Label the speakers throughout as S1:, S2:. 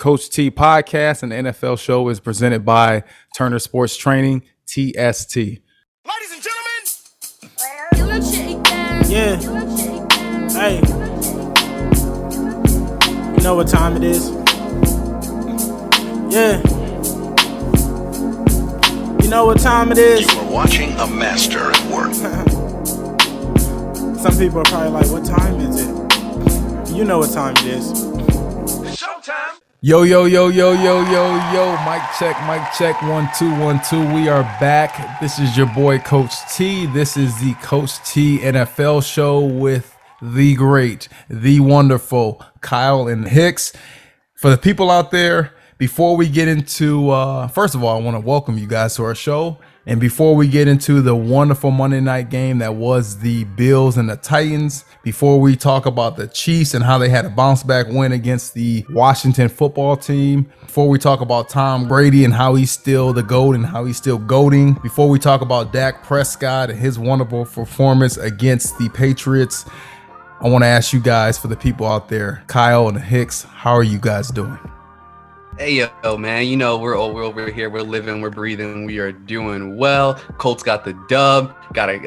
S1: Coach T podcast, and the NFL show is presented by Turner Sports Training, TST.
S2: Ladies and gentlemen.
S3: Yeah. Hey. You know what time it is? Yeah. You know what time it is?
S2: You are watching a master at work.
S3: Some people are probably like, what time is it? You know what time it is.
S2: Showtime.
S1: Yo. Mic check. 1 2 1 2. We are back. This is your boy Coach T. This is the Coach T NFL show with the great, the wonderful Kyle and Hicks. For the people out there, before we get into, first of all, I want to welcome you guys to our show. And before we get into the wonderful Monday night game that was the Bills and the Titans, before we talk about the Chiefs and how they had a bounce back win against the Washington football team, before we talk about Tom Brady and how he's still the GOAT and how he's still GOATing, before we talk about Dak Prescott and his wonderful performance against the Patriots, I want to ask you guys, for the people out there, Kyle and Hicks, how are you guys doing?
S4: Hey, yo, man, you know, we're over here. We're living, we're breathing. We are doing well. Colts got the dub, got it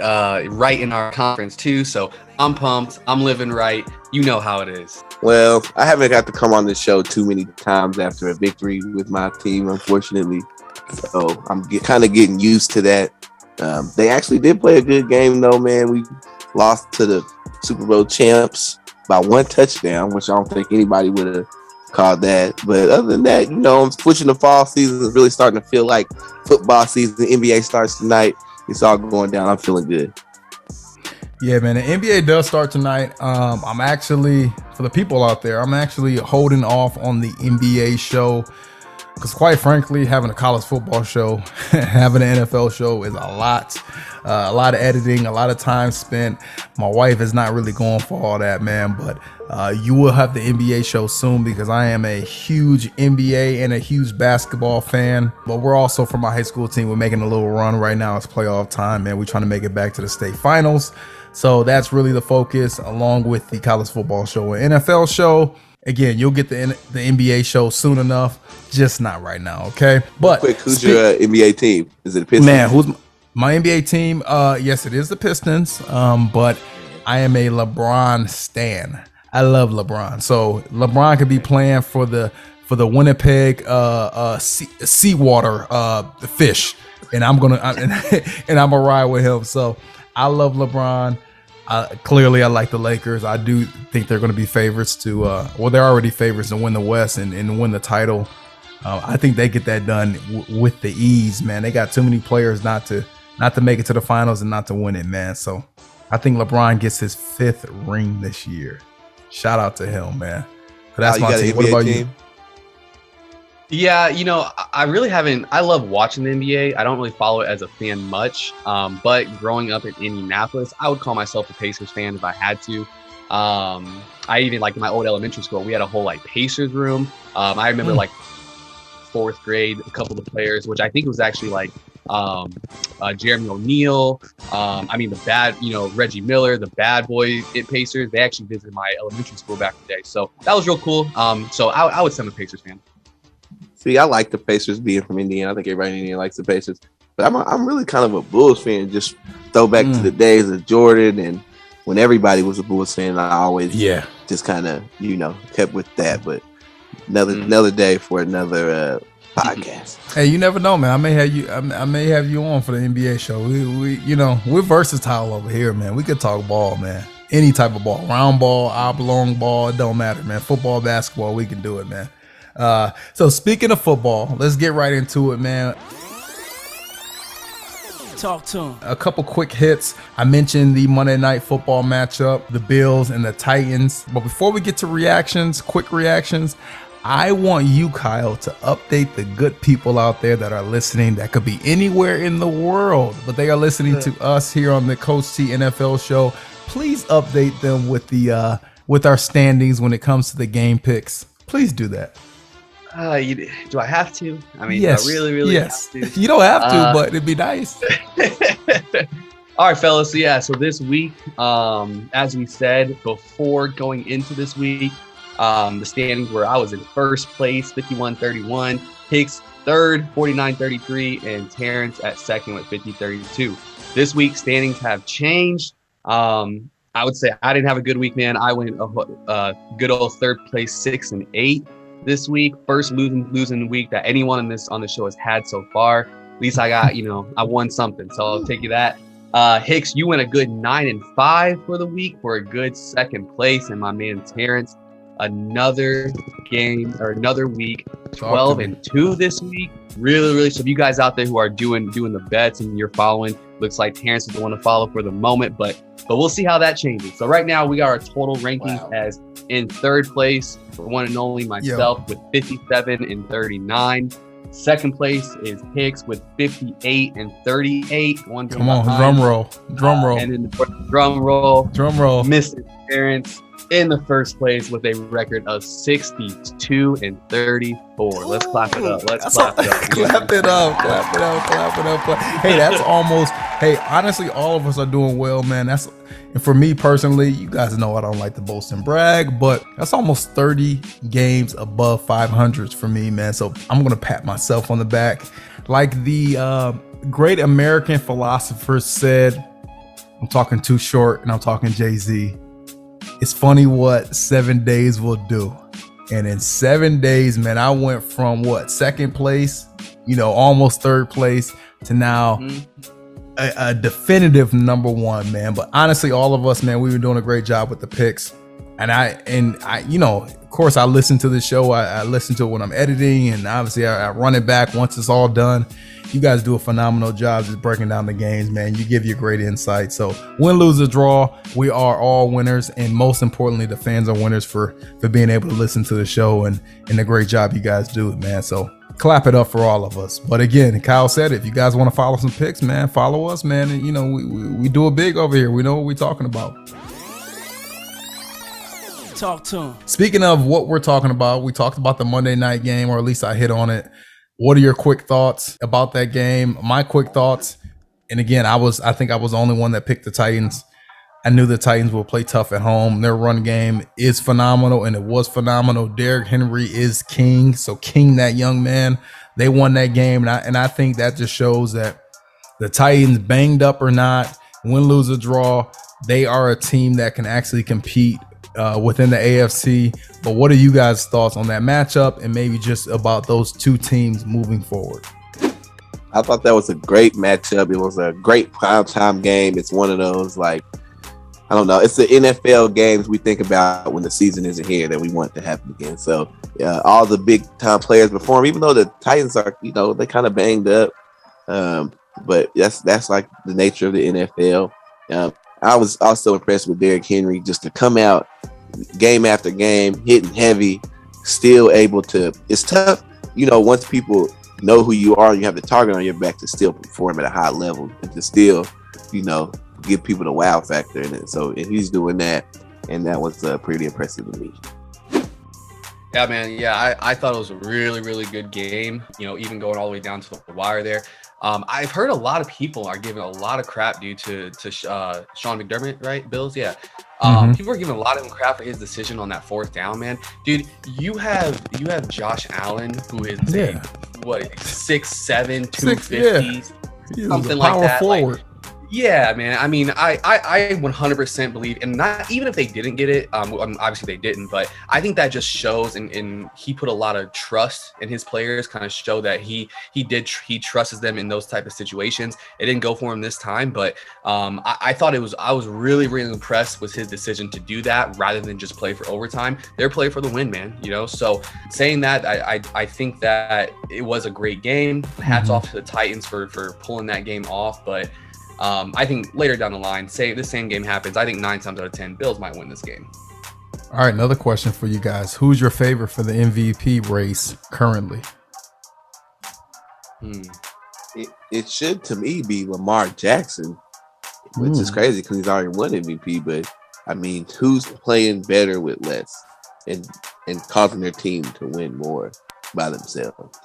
S4: right in our conference, too. So I'm pumped. I'm living right. You know how it is.
S5: Well, I haven't got to come on this show too many times after a victory with my team, unfortunately. So I'm kind of getting used to that. They actually did play a good game, though, man. We lost to the Super Bowl champs by one touchdown, which I don't think anybody would have called that. But other than that, you know, I'm switching the fall season is really starting to feel like football season. The NBA starts tonight. It's all going down. I'm feeling good.
S1: Yeah, man, the NBA does start tonight. I'm actually, for the people out there, I'm actually holding off on the NBA show because, quite frankly, having a college football show, having an NFL show is a lot of editing, a lot of time spent. My wife is not really going for all that, man, but you will have the NBA show soon because I am a huge NBA and a huge basketball fan. But we're also, from my high school team, we're making a little run right now. It's playoff time, man. We're trying to make it back to the state finals. So that's really the focus, along with the college football show and NFL show. Again, you'll get the NBA show soon enough, just not right now, okay? But
S5: quick, who's your NBA team? Is it the Pistons?
S1: Man, who's my NBA team? Yes, it is the Pistons. But I am a LeBron stan. I love LeBron. So LeBron could be playing for the Winnipeg seawater fish, and I'm gonna ride with him. So I love LeBron. Clearly, I like the Lakers. I do think they're going to be favorites to, they're already favorites to win the West and win the title. I think they get that done with the ease, man. They got too many players not to make it to the finals and not to win it, man. So I think LeBron gets his 5th ring this year. Shout out to him, man. So that's my team. What about you?
S4: Yeah, you know, I really haven't. I love watching the NBA. I don't really follow it as a fan much. But growing up in Indianapolis, I would call myself a Pacers fan if I had to. I even, like, in my old elementary school, we had a whole, like, Pacers room. I remember, like, 4th grade, a couple of the players, which I think was actually, like, Jeremy O'Neal. Reggie Miller, the bad boy at Pacers. They actually visited my elementary school back in the day. So that was real cool. So I would say I'm a Pacers fan.
S5: See, I like the Pacers being from Indiana. I think everybody in Indiana likes the Pacers. But I'm really kind of a Bulls fan. Just throw back to the days of Jordan and when everybody was a Bulls fan. I always just kind of, kept with that. But another day for another podcast.
S1: Hey, you never know, man. I may have you on for the NBA show. We're versatile over here, man. We could talk ball, man. Any type of ball, round ball, oblong ball, it don't matter, man. Football, basketball, we can do it, man. So speaking of football, let's get right into it, man.
S3: Talk to him.
S1: A couple quick hits. I mentioned the Monday Night Football matchup, the Bills and the Titans. But before we get to quick reactions, I want you, Kyle, to update the good people out there that are listening. That could be anywhere in the world, but they are listening to us here on the Coach T NFL show. Please update them with our standings when it comes to the game picks. Please do that.
S4: Do I have to? I mean,
S1: yes.
S4: Do I really
S1: yes.
S4: have to?
S1: You don't have to, but it'd be nice.
S4: All right, fellas. So this week, as we said before going into this week, The standings were I was in first place, 51-31. Hicks third, 49-33, and Terrence at second with 50-32. This week, standings have changed. I would say I didn't have a good week, man. I went good old third place, 6-8 this week. First losing week that anyone on the show has had so far. At least I got, I won something, so I'll take you that. Hicks, you went a good 9-5 for the week for a good second place, and my man Terrence, another week, 12-2 this week. Really. So if you guys out there who are doing the bets and you're following, looks like Terrence is the one to follow for the moment, but we'll see how that changes. So right now we got our total rankings as in third place, the one and only myself with 57-39. Second place is Hicks with 58-38.
S1: Come on, drum roll.
S4: And then the drum roll. Mr. Terrence in the first place with a record of 62-34. Let's clap it up. Clap it up.
S1: Hey, that's almost. Hey, honestly, all of us are doing well, man. And for me personally, you guys know I don't like to boast and brag, but that's almost 30 games above 500s for me, man. So I'm gonna pat myself on the back, like the great American philosopher said. I'm talking Too Short, and I'm talking Jay-Z. It's funny what 7 days will do. And in 7 days, man, I went from second place, almost third place, to now a definitive number one, man. But honestly, all of us, man, we were doing a great job with the picks. And I, of course, I listen to the show. I listen to it when I'm editing, and obviously I run it back once it's all done. You guys do a phenomenal job just breaking down the games, man. You give you great insight. So win, lose, or draw, we are all winners. And most importantly, the fans are winners for being able to listen to the show and the great job you guys do, man. So clap it up for all of us. But again, Kyle said, if you guys want to follow some picks, man, follow us, man. And, we do it big over here. We know what we're talking about.
S3: Talk to him.
S1: Speaking of what we're talking about, we talked about the Monday night game, or at least I hit on it. What are your quick thoughts about that game? My quick thoughts, and again, I think I was the only one that picked the Titans. I knew the Titans will play tough at home. Their run game is phenomenal, and it was phenomenal. Derrick Henry is king, so king that young man. They won that game, and I think that just shows that the Titans, banged up or not, win, lose, or draw, they are a team that can actually compete within the AFC. But what are you guys' thoughts on that matchup, and maybe just about those two teams moving forward?
S5: I thought that was a great matchup. It was a great primetime game. It's one of those, I don't know. It's the NFL games we think about when the season isn't here that we want to happen again. So all the big time players perform, even though the Titans are, they kind of banged up. But that's like the nature of the NFL. I was also impressed with Derrick Henry just to come out game after game, hitting heavy, still able to. It's tough, once people know who you are and you have the target on your back, to still perform at a high level and to still, give people the wow factor in it. So, and he's doing that, and that was pretty impressive to me.
S4: Yeah, man. Yeah, I thought it was a really, really good game, even going all the way down to the wire there. I've heard a lot of people are giving a lot of crap due to Sean McDermott, right? Bills, yeah. People are giving a lot of him crap for his decision on that fourth down, man. Dude, you have Josh Allen, who is 6'7", 250, something like that.
S1: Forward.
S4: Yeah, man. I mean, I 100% believe, and not even if they didn't get it, obviously they didn't, but I think that just shows, and he put a lot of trust in his players, kind of show that he trusts them in those type of situations. It didn't go for him this time, but I thought I was really, really impressed with his decision to do that rather than just play for overtime. They're playing for the win, man. So saying that, I think that it was a great game. Hats off to the Titans for pulling that game off, but I think later down the line, say the same game happens, I think 9 times out of 10, Bills might win this game.
S1: All right, another question for you guys. Who's your favorite for the MVP race currently?
S5: It should, to me, be Lamar Jackson, which is crazy because he's already won MVP. But, I mean, who's playing better with less and causing their team to win more by themselves?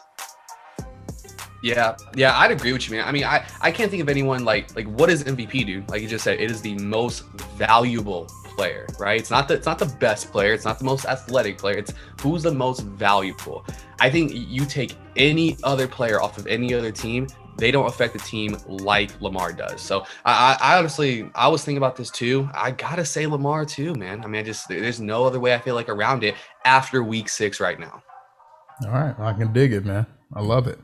S4: Yeah, I'd agree with you, man. I mean, I can't think of anyone like what does MVP do? Like you just said, it is the most valuable player, right? It's not the best player. It's not the most athletic player. It's who's the most valuable. I think you take any other player off of any other team, they don't affect the team like Lamar does. So I honestly, I was thinking about this too. I gotta say Lamar too, man. I mean, there's no other way I feel like around it after week 6 right now.
S1: All right, I can dig it, man. I love it.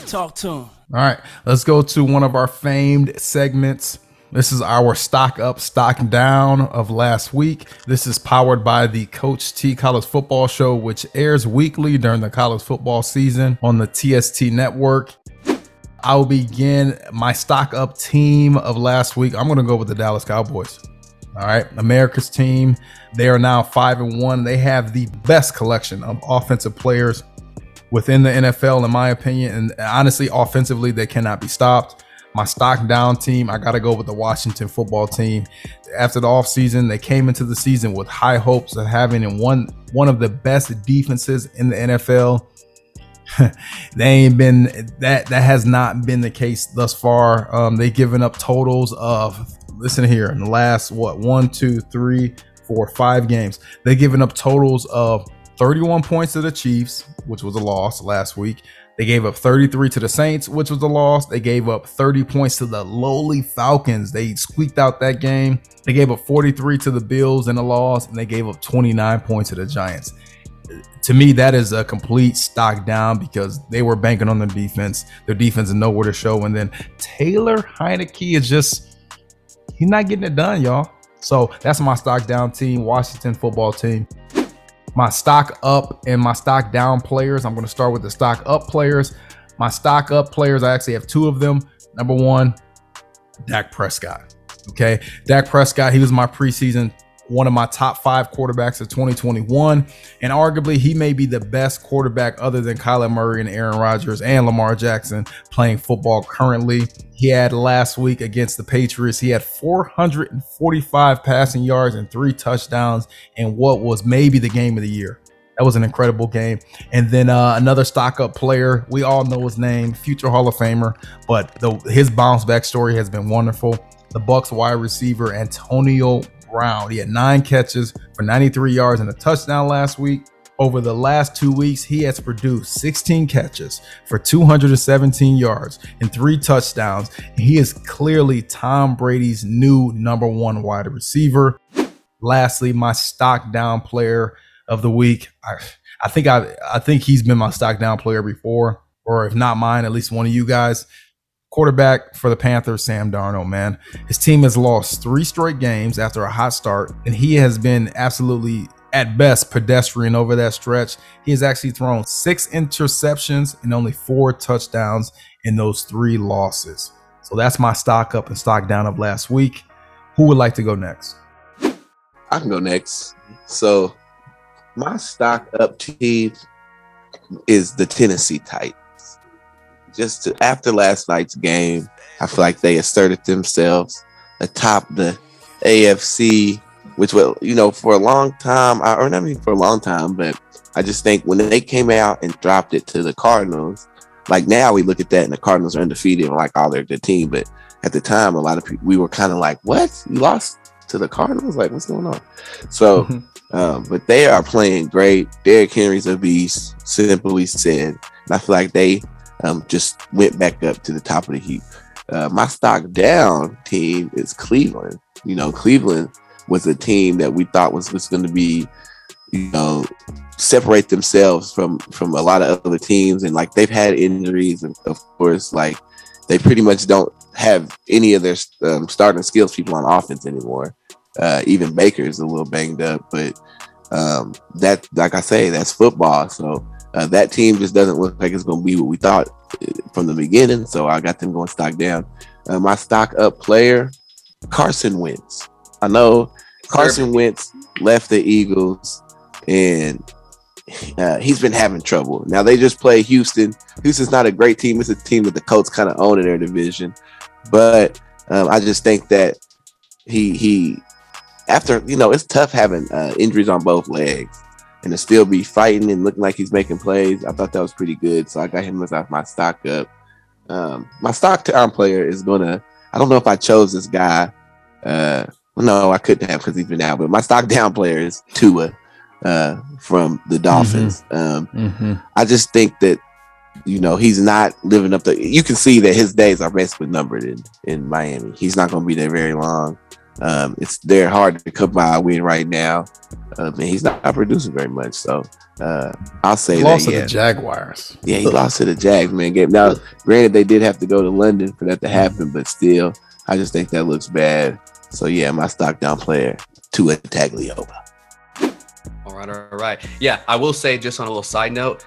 S3: Talk to him.
S1: All right, let's go to one of our famed segments. This is our stock up, stock down of last week. This is powered by the Coach T College Football Show, which airs weekly during the college football season on the TST Network. I will begin my stock up team of last week. I'm going to go with the Dallas Cowboys. All right, America's team. They are now 5-1. They have the best collection of offensive players within the NFL, in my opinion. And honestly, offensively, they cannot be stopped. My stock down team, I got to go with the Washington football team. After the offseason, they came into the season with high hopes of having one of the best defenses in the NFL. They ain't been that has not been the case thus far. They've given up totals of, listen here, in the last 5 games, they've given up totals of 31 points to the Chiefs, which was a loss last week. They gave up 33 to the Saints, which was a loss. They gave up 30 points to the lowly Falcons. They squeaked out that game. They gave up 43 to the Bills in a loss, and they gave up 29 points to the Giants. To me, that is a complete stock down because they were banking on the defense. Their defense is nowhere to show. And then Taylor Heineke is just, he's not getting it done, y'all. So that's my stock down team, Washington football team. My stock up and my stock down players. I'm going to start with the stock up players. My stock up players, I actually have 2 of them. Number 1, Dak Prescott. Okay. Dak Prescott, he was my preseason, one of my top 5 quarterbacks of 2021. And arguably, he may be the best quarterback other than Kyler Murray and Aaron Rodgers and Lamar Jackson playing football currently. He had last week against the Patriots, he had 445 passing yards and 3 touchdowns in what was maybe the game of the year. That was an incredible game. And then another stock up player, we all know his name, future Hall of Famer, but his bounce back story has been wonderful. The Bucs wide receiver Antonio Brown. He had 9 catches for 93 yards and a touchdown last week. Over the last 2 weeks, he has produced 16 catches for 217 yards and 3 touchdowns. And he is clearly Tom Brady's new number 1 wide receiver. Lastly, my stock down player of the week. I think he's been my stock down player before, or if not mine, at least one of you guys. Quarterback for the Panthers, Sam Darnold, man. His team has lost 3 straight games after a hot start, and he has been absolutely, at best, pedestrian over that stretch. He has actually thrown 6 interceptions and only 4 touchdowns in those 3 losses. So that's my stock up and stock down of last week. Who would like to go next?
S5: I can go next. So my stock up team is the Tennessee Titans. After last night's game, I feel like they asserted themselves atop the AFC, which was, for a long time, or not even for a long time, but I just think when they came out and dropped it to the Cardinals, like now we look at that and the Cardinals are undefeated and like, oh, they're a good team. But at the time, a lot of people, we were kind of like, what? You lost to the Cardinals? Like, what's going on? So, but they are playing great. Derrick Henry's a beast, simply said. And I feel like they just went back up to the top of the heap. My stock down team is Cleveland. Cleveland was a team that we thought was going to be, separate themselves from a lot of other teams. And like they've had injuries. And of course, like they pretty much don't have any of their starting skills people on offense anymore. Even Baker's a little banged up, but that, like I say, that's football. So that team just doesn't look like it's going to be what we thought from the beginning. So I got them going stock down. My stock up player, Carson Wentz. I know Carson Wentz left the Eagles and he's been having trouble. Now they just play Houston. Houston's not a great team. It's a team that the Colts kind of own in their division. But I just think that he after, it's tough having injuries on both legs. And to still be fighting and looking like he's making plays, I thought that was pretty good. So I got him as my stock up. My stock down player is I don't know if I chose this guy, No, I couldn't have because he's been out. But my stock down player is Tua from the Dolphins. I just think that he's not living up to. You can see that his days are basically numbered in Miami. He's not going to be there very long. They're hard to come by a win right now, and he's not producing very much. So I'll say
S1: he
S5: that.
S1: Lost to the Jaguars.
S5: Yeah, he lost to the Jags, man. Now, granted, they did have to go to London for that to happen, but still, I just think that looks bad. So yeah, my stock down player, Tua Tagovailoa.
S4: All right. Yeah, I will say, just on a little side note,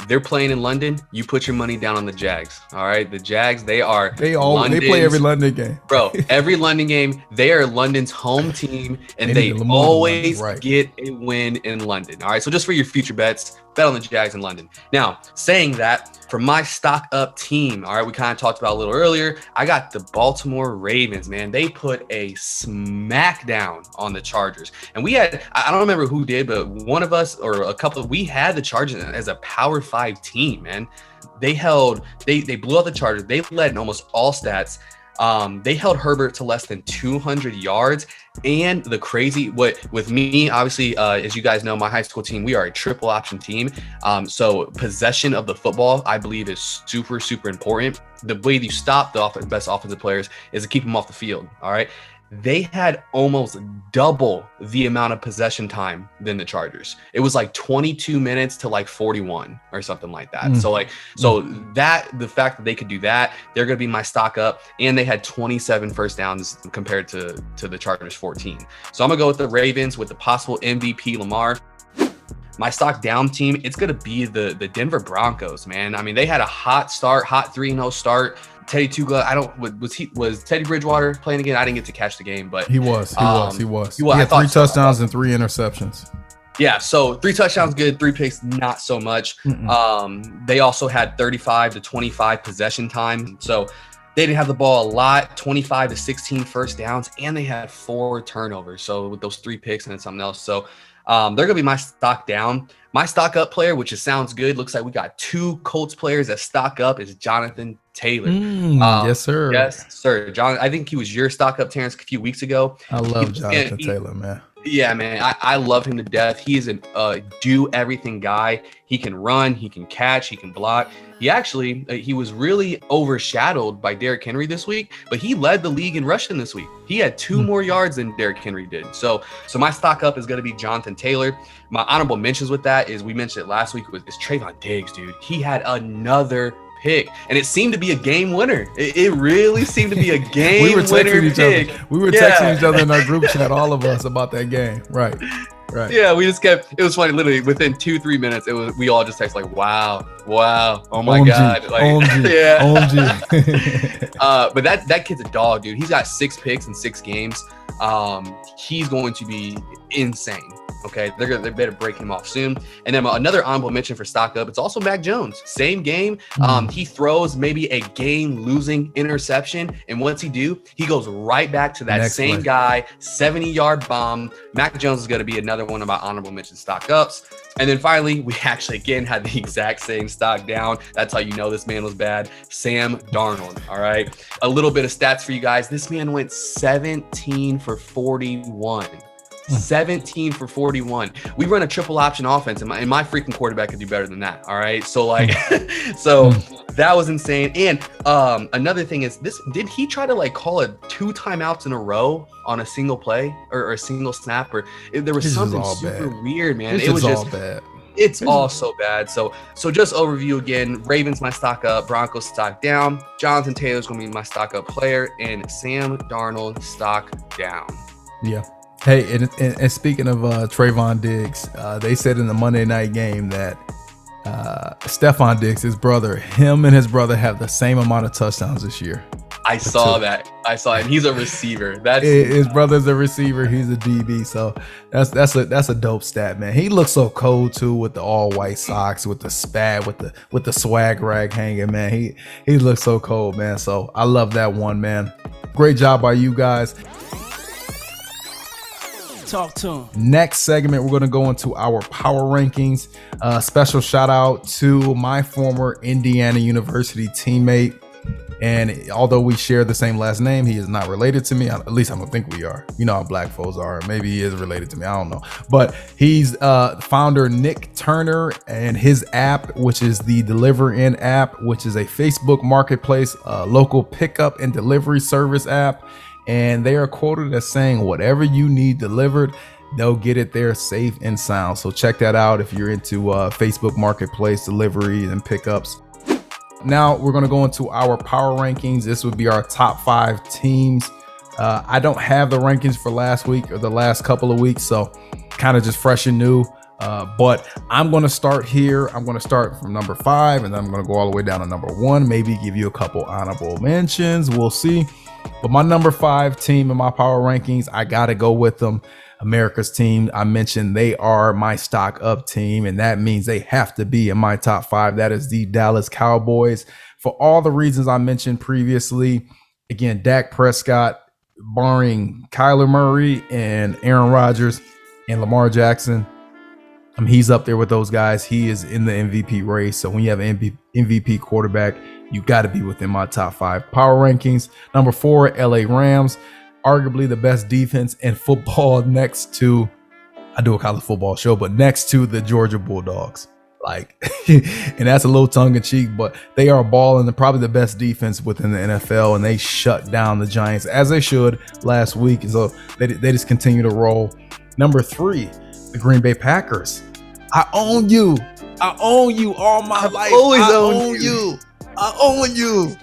S4: they're playing in London. You put your money down on the Jags. All right, the Jags, they play
S1: every London game,
S4: bro. Every London game, they are London's home team, and they always get a win in London. All right, so just for your future bets, bet on the Jags in London. Now, saying that, for my stock up team, all right, we kind of talked about a little earlier, I got the Baltimore Ravens, man. They put a smackdown on the Chargers. And we had, I don't remember who did, but one of us or a couple, we had the Chargers as a Power 5 team, man. They blew out the Chargers. They led in almost all stats. They held Herbert to less than 200 yards. And the crazy, with me, obviously, as you guys know, my high school team, we are a triple option team. So possession of the football, I believe, is super, super important. The way you stop the best offensive players is to keep them off the field. All right. They had almost double the amount of possession time than the Chargers. It was like 22 minutes to like 41 or something like that. So the fact that they could do that, they're going to be my stock up. And they had 27 first downs compared to the Chargers 14. So I'm going to go with the Ravens with the possible MVP Lamar. My stock down team, it's going to be the Denver Broncos, man. I mean, they had a hot 3-0 start. Teddy Two Gloves, was Teddy Bridgewater playing again? I didn't get to catch the game, but
S1: he was. He had 3 touchdowns and 3 interceptions.
S4: Yeah, so 3 touchdowns, good. 3 picks, not so much. They also had 35 to 25 possession time, so they didn't have the ball a lot. 25 to 16 first downs, and they had 4 turnovers. So with those 3 picks and then something else, so they're gonna be my stock down. My stock up player, which sounds good. Looks like we got 2 Colts players that stock up, is Jonathan Taylor.
S1: Yes, sir.
S4: Yes, sir. John, I think he was your stock up, Terrence, a few weeks ago.
S1: I love Jonathan Taylor, man.
S4: Yeah, man. I love him to death. He is a do-everything guy. He can run, he can catch, he can block. He was really overshadowed by Derrick Henry this week, but he led the league in rushing this week. He had 2 more yards than Derrick Henry did. So my stock up is going to be Jonathan Taylor. My honorable mentions with that is, we mentioned it last week, is Trayvon Diggs, dude. He had another pick, and it seemed to be a game winner. It really seemed to be a game winner pick.
S1: We were texting each other in our group chat, all of us, about that game. Right.
S4: Yeah, we just kept. It was funny. Literally within 2-3 minutes, we all just text like, "Wow, oh my god!" Like, but that kid's a dog, dude. He's got 6 picks in 6 games. He's going to be insane. Okay, they better break him off soon. And then another honorable mention for stock up, it's also Mac Jones. Same game. He throws maybe a game-losing interception, and once he goes right back to that same guy, 70-yard bomb. Mac Jones is going to be another one of my honorable mention stock ups. And then finally, we actually again had the exact same stock down. That's how you know this man was bad. Sam Darnold. All right, a little bit of stats for you guys. This man went 17 for 41. 17 for 41. We run a triple option offense, and my freaking quarterback could do better than that. All right. So that was insane. And another thing is this, did he try to call 2 timeouts in a row on a single play or a single snap, or there was something super weird, man. It was just bad. It's all so bad. So just overview again, Ravens my stock up, Broncos stock down, Jonathan Taylor's gonna be my stock up player, and Sam Darnold stock down.
S1: Yeah. Hey, and speaking of Trayvon Diggs, they said in the Monday night game that Stephon Diggs, his brother, him and his brother have the same amount of touchdowns this year.
S4: I saw that. And he's a receiver.
S1: His brother's a receiver. He's a DB. So that's a dope stat, man. He looks so cold too, with the all white socks, with the spad, with the swag rag hanging, man. He looks so cold, man. So I love that one, man. Great job by you guys.
S3: Talk to him.
S1: Next segment, we're going to go into our power rankings. Special shout out to my former Indiana University teammate, And although we share the same last name, he is not related to me. At least I don't think we are. You know how black folks are. Maybe he is related to me. I don't know. But he's founder Nick Turner and his app, which is the Deliver In app, which is a Facebook marketplace, local pickup and delivery service app. And they are quoted as saying, whatever you need delivered, they'll get it there safe and sound. So check that out if you're into Facebook marketplace deliveries and pickups. Now we're going to go into our power rankings. This would be our top 5 teams. I don't have the rankings for last week or the last couple of weeks, so kind of just fresh and new. But I'm going to start here. I'm going to start from number 5, and then I'm going to go all the way down to number 1. Maybe give you a couple honorable mentions. We'll see. But my number 5 team in my power rankings, I got to go with them. America's team. I mentioned they are my stock up team, and that means they have to be in my top 5. That is the Dallas Cowboys for all the reasons I mentioned previously. Again, Dak Prescott, barring Kyler Murray and Aaron Rodgers and Lamar Jackson. He's up there with those guys. He is in the MVP race. So when you have an MVP quarterback, you got to be within my top 5 power rankings. Number 4, LA Rams. Arguably the best defense in football next to, I do a college football show, but next to the Georgia Bulldogs. Like, and that's a little tongue in cheek, but they are balling and probably the best defense within the NFL. And they shut down the Giants as they should last week. And so they just continue to roll. Number 3, the Green Bay Packers. I own you. I own you all my life.
S5: Always
S1: I
S5: own
S1: own you. I own you.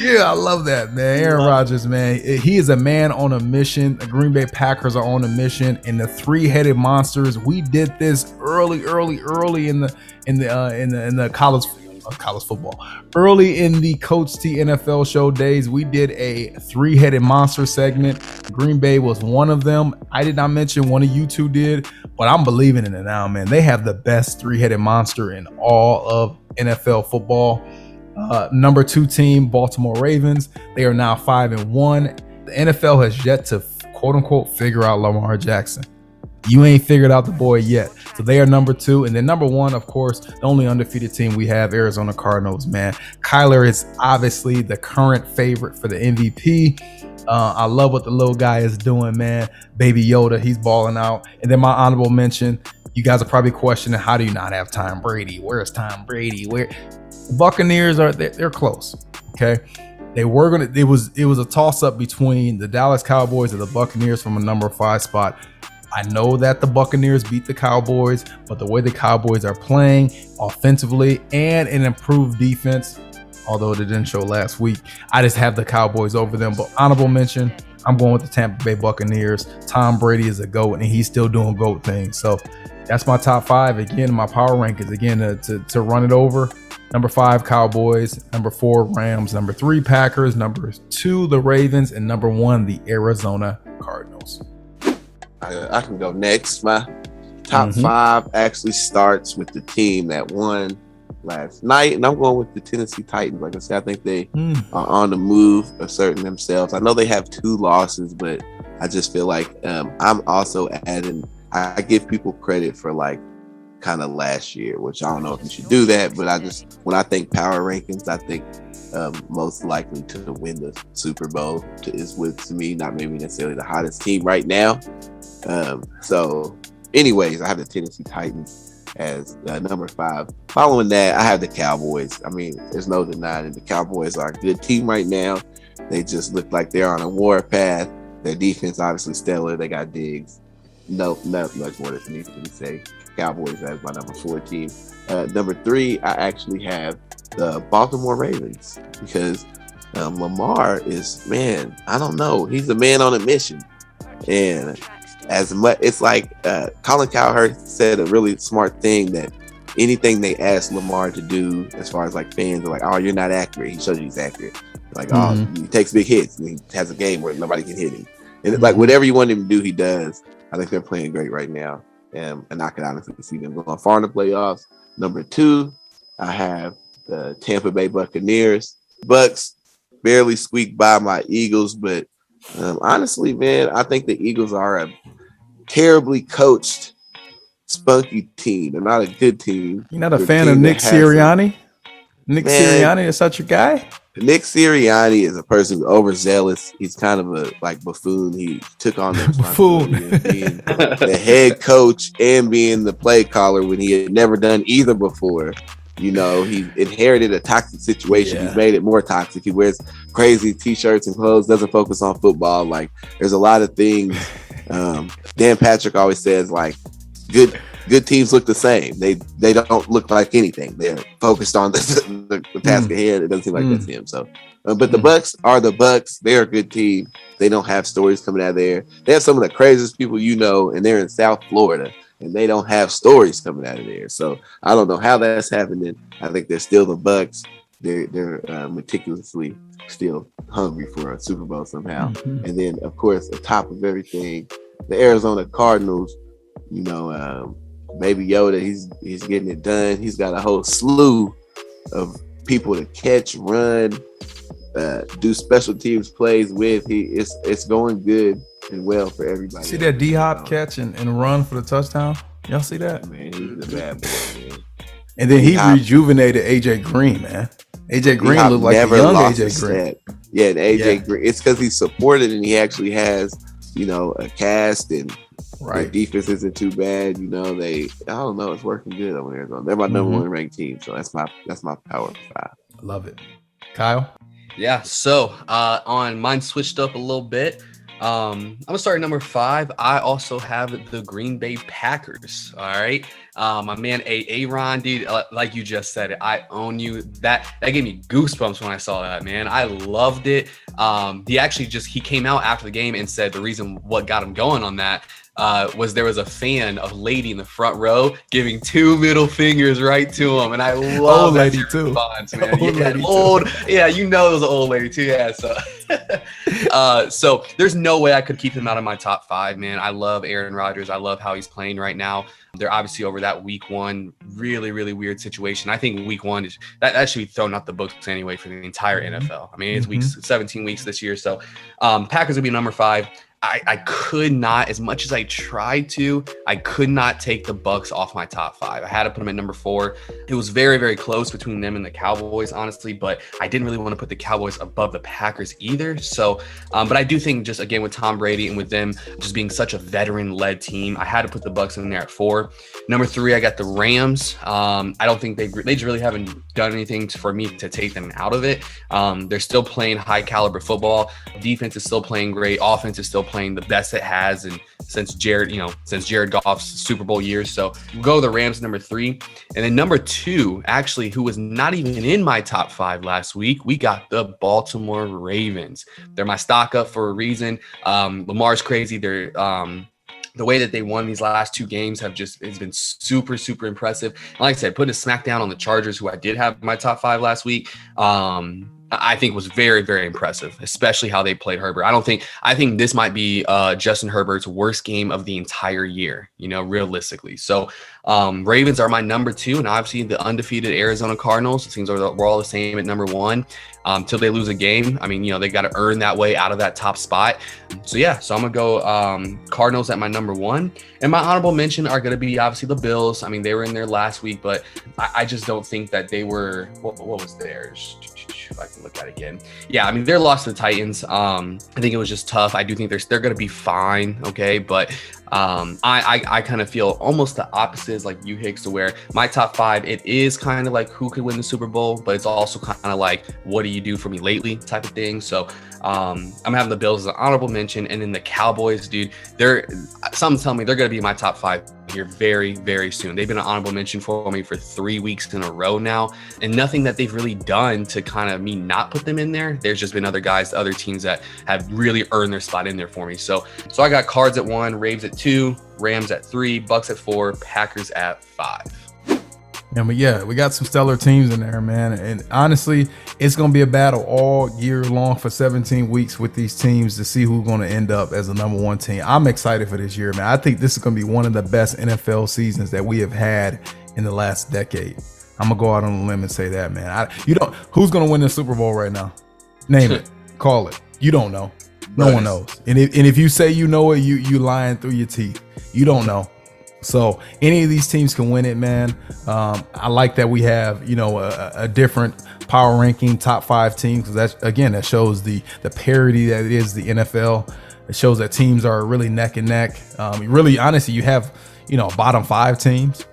S1: Yeah, I love that, man. Aaron Rodgers, man, he is a man on a mission. The Green Bay Packers are on a mission, and the three-headed monsters. We did this early in the college football. Early in the Coach T NFL show days, we did a three-headed monster segment. Green Bay was one of them. I did not mention one of you two did, but I'm believing in it now, man. They have the best three-headed monster in all of NFL football. Number 2 team, Baltimore Ravens. They are now 5-1. The NFL has yet to quote unquote figure out Lamar Jackson. You ain't figured out the boy yet. So they are number 2. And then number 1, of course, the only undefeated team we have, Arizona Cardinals, man. Kyler is obviously the current favorite for the MVP. I love what the little guy is doing, man. Baby Yoda, he's balling out. And then my honorable mention, you guys are probably questioning, how do you not have Tom Brady? Where's Tom Brady? Where? Buccaneers are they're close. Okay. They were gonna, it was a toss-up between the Dallas Cowboys and the Buccaneers from a number 5 spot. I know that the Buccaneers beat the Cowboys, but the way the Cowboys are playing offensively and an improved defense, although it didn't show last week, I just have the Cowboys over them. But honorable mention, I'm going with the Tampa Bay Buccaneers. Tom Brady is a GOAT, and he's still doing GOAT things. So that's my top 5. Again, my power rankings, again, to run it over. Number 5, Cowboys. Number 4, Rams. Number 3, Packers. Number 2, the Ravens. And number 1, the Arizona Cardinals.
S5: I can go next. My top 5 actually starts with the team that won last night, and I'm going with the Tennessee Titans. Like I said, I think they are on the move, asserting themselves. I know they have 2 losses, but I just feel like I'm also adding. I give people credit for like kind of last year, which I don't know if you should do that, but when I think power rankings, I think most likely to win the Super Bowl is to me not maybe necessarily the hottest team right now. So anyways, I have the Tennessee Titans as number 5. Following that, I have the Cowboys. I mean, there's no denying it. The Cowboys are a good team right now. They just look like they're on a war path. Their defense obviously stellar. They got Diggs. No, not much more that needs to be said. Cowboys as my number 4 team. Number 3, I actually have the Baltimore Ravens because Lamar is, man, I don't know. He's a man on a mission. And as much, it's like Colin Cowherd said a really smart thing that anything they ask Lamar to do, as far as like fans are like, oh, you're not accurate. He shows you he's accurate. Like, oh, he takes big hits and he has a game where nobody can hit him. And like whatever you want him to do, he does. I think they're playing great right now. And I can honestly see them going far in the playoffs. Number 2, I have the Tampa Bay Buccaneers. Bucks barely squeaked by my Eagles, but honestly, man, I think the Eagles are a terribly coached, spunky team. They're not a good team.
S1: You're not a fan of Nick Sirianni? Nick Sirianni is such a guy?
S5: Nick Sirianni is a person who's overzealous. He's kind of a buffoon. He took on the responsibility of being the head coach and being the play caller when he had never done either before. He inherited a toxic situation.
S1: Yeah.
S5: He's made it more toxic. He wears crazy t-shirts and clothes, doesn't focus on football. There's a lot of things. Dan Patrick always says good teams look the same. They don't look like anything. They're focused on the task ahead. It doesn't seem like that's him. So, but the Bucks are the Bucks. They're a good team. They don't have stories coming out of there. They have some of the craziest people and they're in South Florida, and they don't have stories coming out of there. So I don't know how that's happening. I think they're still the Bucks. They're meticulously still hungry for a Super Bowl somehow.
S1: Mm-hmm.
S5: And then, of course, atop of everything, the Arizona Cardinals. Baby Yoda, he's getting it done. He's got a whole slew of people to catch, run, do special teams plays with. It's going good and well for everybody.
S1: See that D-Hop catch and run for the touchdown? Y'all see that?
S5: Man, he's a bad boy, man.
S1: And then he rejuvenated AJ Green, man. AJ Green
S5: D-Hop
S1: looked like a young AJ Green.
S5: Yeah, and AJ Green. It's because he's supported and he actually has, a cast and
S1: right.
S5: The defense isn't too bad. I don't know. It's working good over there. They're my number one ranked team, so that's my power 5.
S1: I love it. Kyle?
S4: Yeah. So on mine switched up a little bit. I'm gonna start at number 5. I also have the Green Bay Packers. All right. My man Aaron, dude, like you just said it, I own you. That gave me goosebumps when I saw that, man. I loved it. He came out after the game and said the reason what got him going on that was there was a lady in the front row giving 2 middle fingers right to him, and I love
S1: old lady too.
S4: Response, man.
S1: Old lady
S4: yeah, it was an old lady too. Yeah, so so there's no way I could keep him out of my top 5, man. I love Aaron Rodgers. I love how he's playing right now. They're obviously over that week 1 really, really weird situation. I think week 1 is that should be thrown out the books anyway for the entire NFL. I mean, it's 17 weeks this year, so Packers would be number 5. I could not, as much as I tried to, I could not take the Bucks off my top 5. I had to put them at number 4. It was very, very close between them and the Cowboys, honestly, but I didn't really want to put the Cowboys above the Packers either. So, but I do think just again with Tom Brady and with them just being such a veteran-led team, I had to put the Bucks in there at 4. Number 3, I got the Rams. I don't think they just really haven't done anything for me to take them out of it. They're still playing high caliber football. Defense is still playing great. Offense is still playing the best it has, and since Jared Goff's Super Bowl years. So we'll go the Rams number 3, and then number 2, actually, who was not even in my top 5 last week, we got the Baltimore Ravens. They're my stock up for a reason. Lamar's crazy. They're the way that they won these last 2 games it's been super, super impressive. And like I said, putting a smackdown on the Chargers, who I did have in my top 5 last week, I think was very, very impressive, especially how they played Herbert. I think this might be Justin Herbert's worst game of the entire year, realistically. So Ravens are my number 2, and obviously the undefeated Arizona Cardinals. It seems we're all the same at number 1 till they lose a game. I mean, they got to earn that way out of that top spot. So I'm going to go Cardinals at my number 1. And my honorable mention are going to be obviously the Bills. I mean, they were in there last week, but I just don't think that they were – what was theirs? If I can look at it again. Yeah, I mean, their loss to the Titans. I think it was just tough. I do think they're going to be fine, okay? But I kind of feel almost the opposite as like you, Hicks, to where my top 5, it is kind of like who could win the Super Bowl, but it's also kind of like what do you do for me lately type of thing. So I'm having the Bills as an honorable mention, and then the Cowboys, dude, some tell me they're going to be my top 5 here very, very soon. They've been an honorable mention for me for 3 weeks in a row now, and nothing that they've really done to kind of me not put them in there. There's just been other teams that have really earned their spot in there for me. So I got Cards at 1, Ravens at 2, Rams at 3, Bucks at 4, Packers at 5.
S1: Yeah, we got some stellar teams in there, man. And honestly, it's going to be a battle all year long for 17 weeks with these teams to see who's going to end up as the number 1 team. I'm excited for this year, man. I think this is going to be one of the best NFL seasons that we have had in the last decade. I'm going to go out on a limb and say that, man. Who's going to win the Super Bowl right now? Name it. Call it. You don't know. No one knows. And if you say you know it, you lying through your teeth. You don't know. So any of these teams can win it, man. I like that we have, a different power ranking top 5 teams, because that shows the parity that it is the NFL. It shows that teams are really neck and neck. Really, honestly, you have, bottom 5 teams.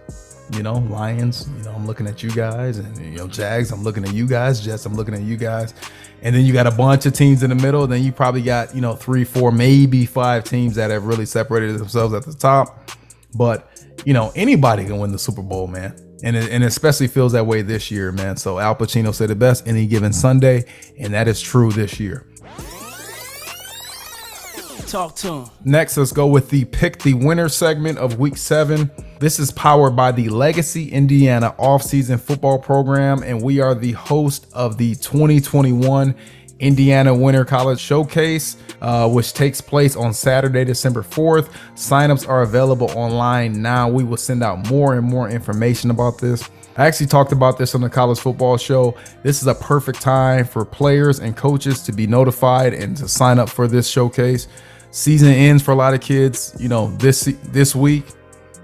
S1: Lions, I'm looking at you guys, and Jags, I'm looking at you guys. Jets, I'm looking at you guys. And then you got a bunch of teams in the middle. Then you probably got 3, 4, maybe 5 teams that have really separated themselves at the top. But anybody can win the Super Bowl, man. And it especially feels that way this year, man. So Al Pacino said it best, any given Sunday, and that is true this year.
S3: Talk to him.
S1: Next, let's go with the Pick the Winner segment of Week 7. This is powered by the Legacy Indiana offseason football program, and we are the host of the 2021 Indiana Winter College Showcase, which takes place on Saturday, December 4th. Signups are available online now. We will send out more and more information about this. I actually talked about this on the College Football Show. This is a perfect time for players and coaches to be notified and to sign up for this showcase. Season ends for a lot of kids, this week.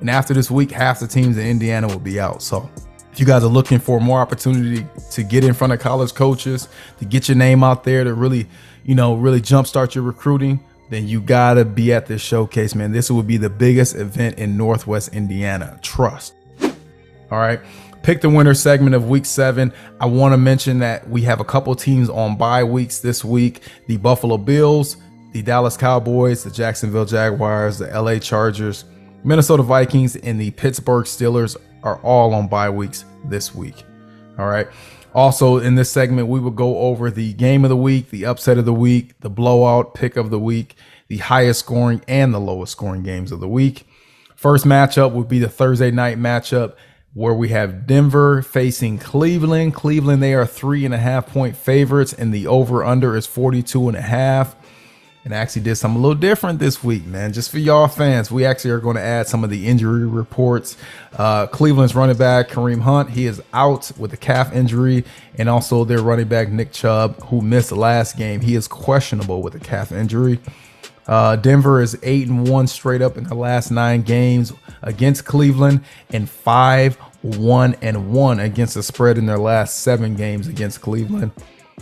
S1: And after this week, half the teams in Indiana will be out. So if you guys are looking for more opportunity to get in front of college coaches, to get your name out there, to really jumpstart your recruiting, then you gotta be at this showcase, man. This will be the biggest event in Northwest Indiana. Trust. All right. Pick the Winner segment of Week 7. I want to mention that we have a couple teams on bye weeks this week. The Buffalo Bills, the Dallas Cowboys, the Jacksonville Jaguars, the LA Chargers, Minnesota Vikings, and the Pittsburgh Steelers are all on bye weeks this week. All right. Also, in this segment, we will go over the game of the week, the upset of the week, the blowout pick of the week, the highest scoring and the lowest scoring games of the week. First matchup would be the Thursday night matchup, where we have Denver facing Cleveland. Cleveland, they are 3.5 point favorites, and the over under is 42.5. And I actually did something a little different this week, man. Just for y'all fans, we actually are going to add some of the injury reports. Cleveland's running back, Kareem Hunt, he is out with a calf injury. And also their running back, Nick Chubb, who missed the last game. He is questionable with a calf injury. Denver is 8-1 straight up in the last 9 games against Cleveland, and 5-1-1 against the spread in their last 7 games against Cleveland.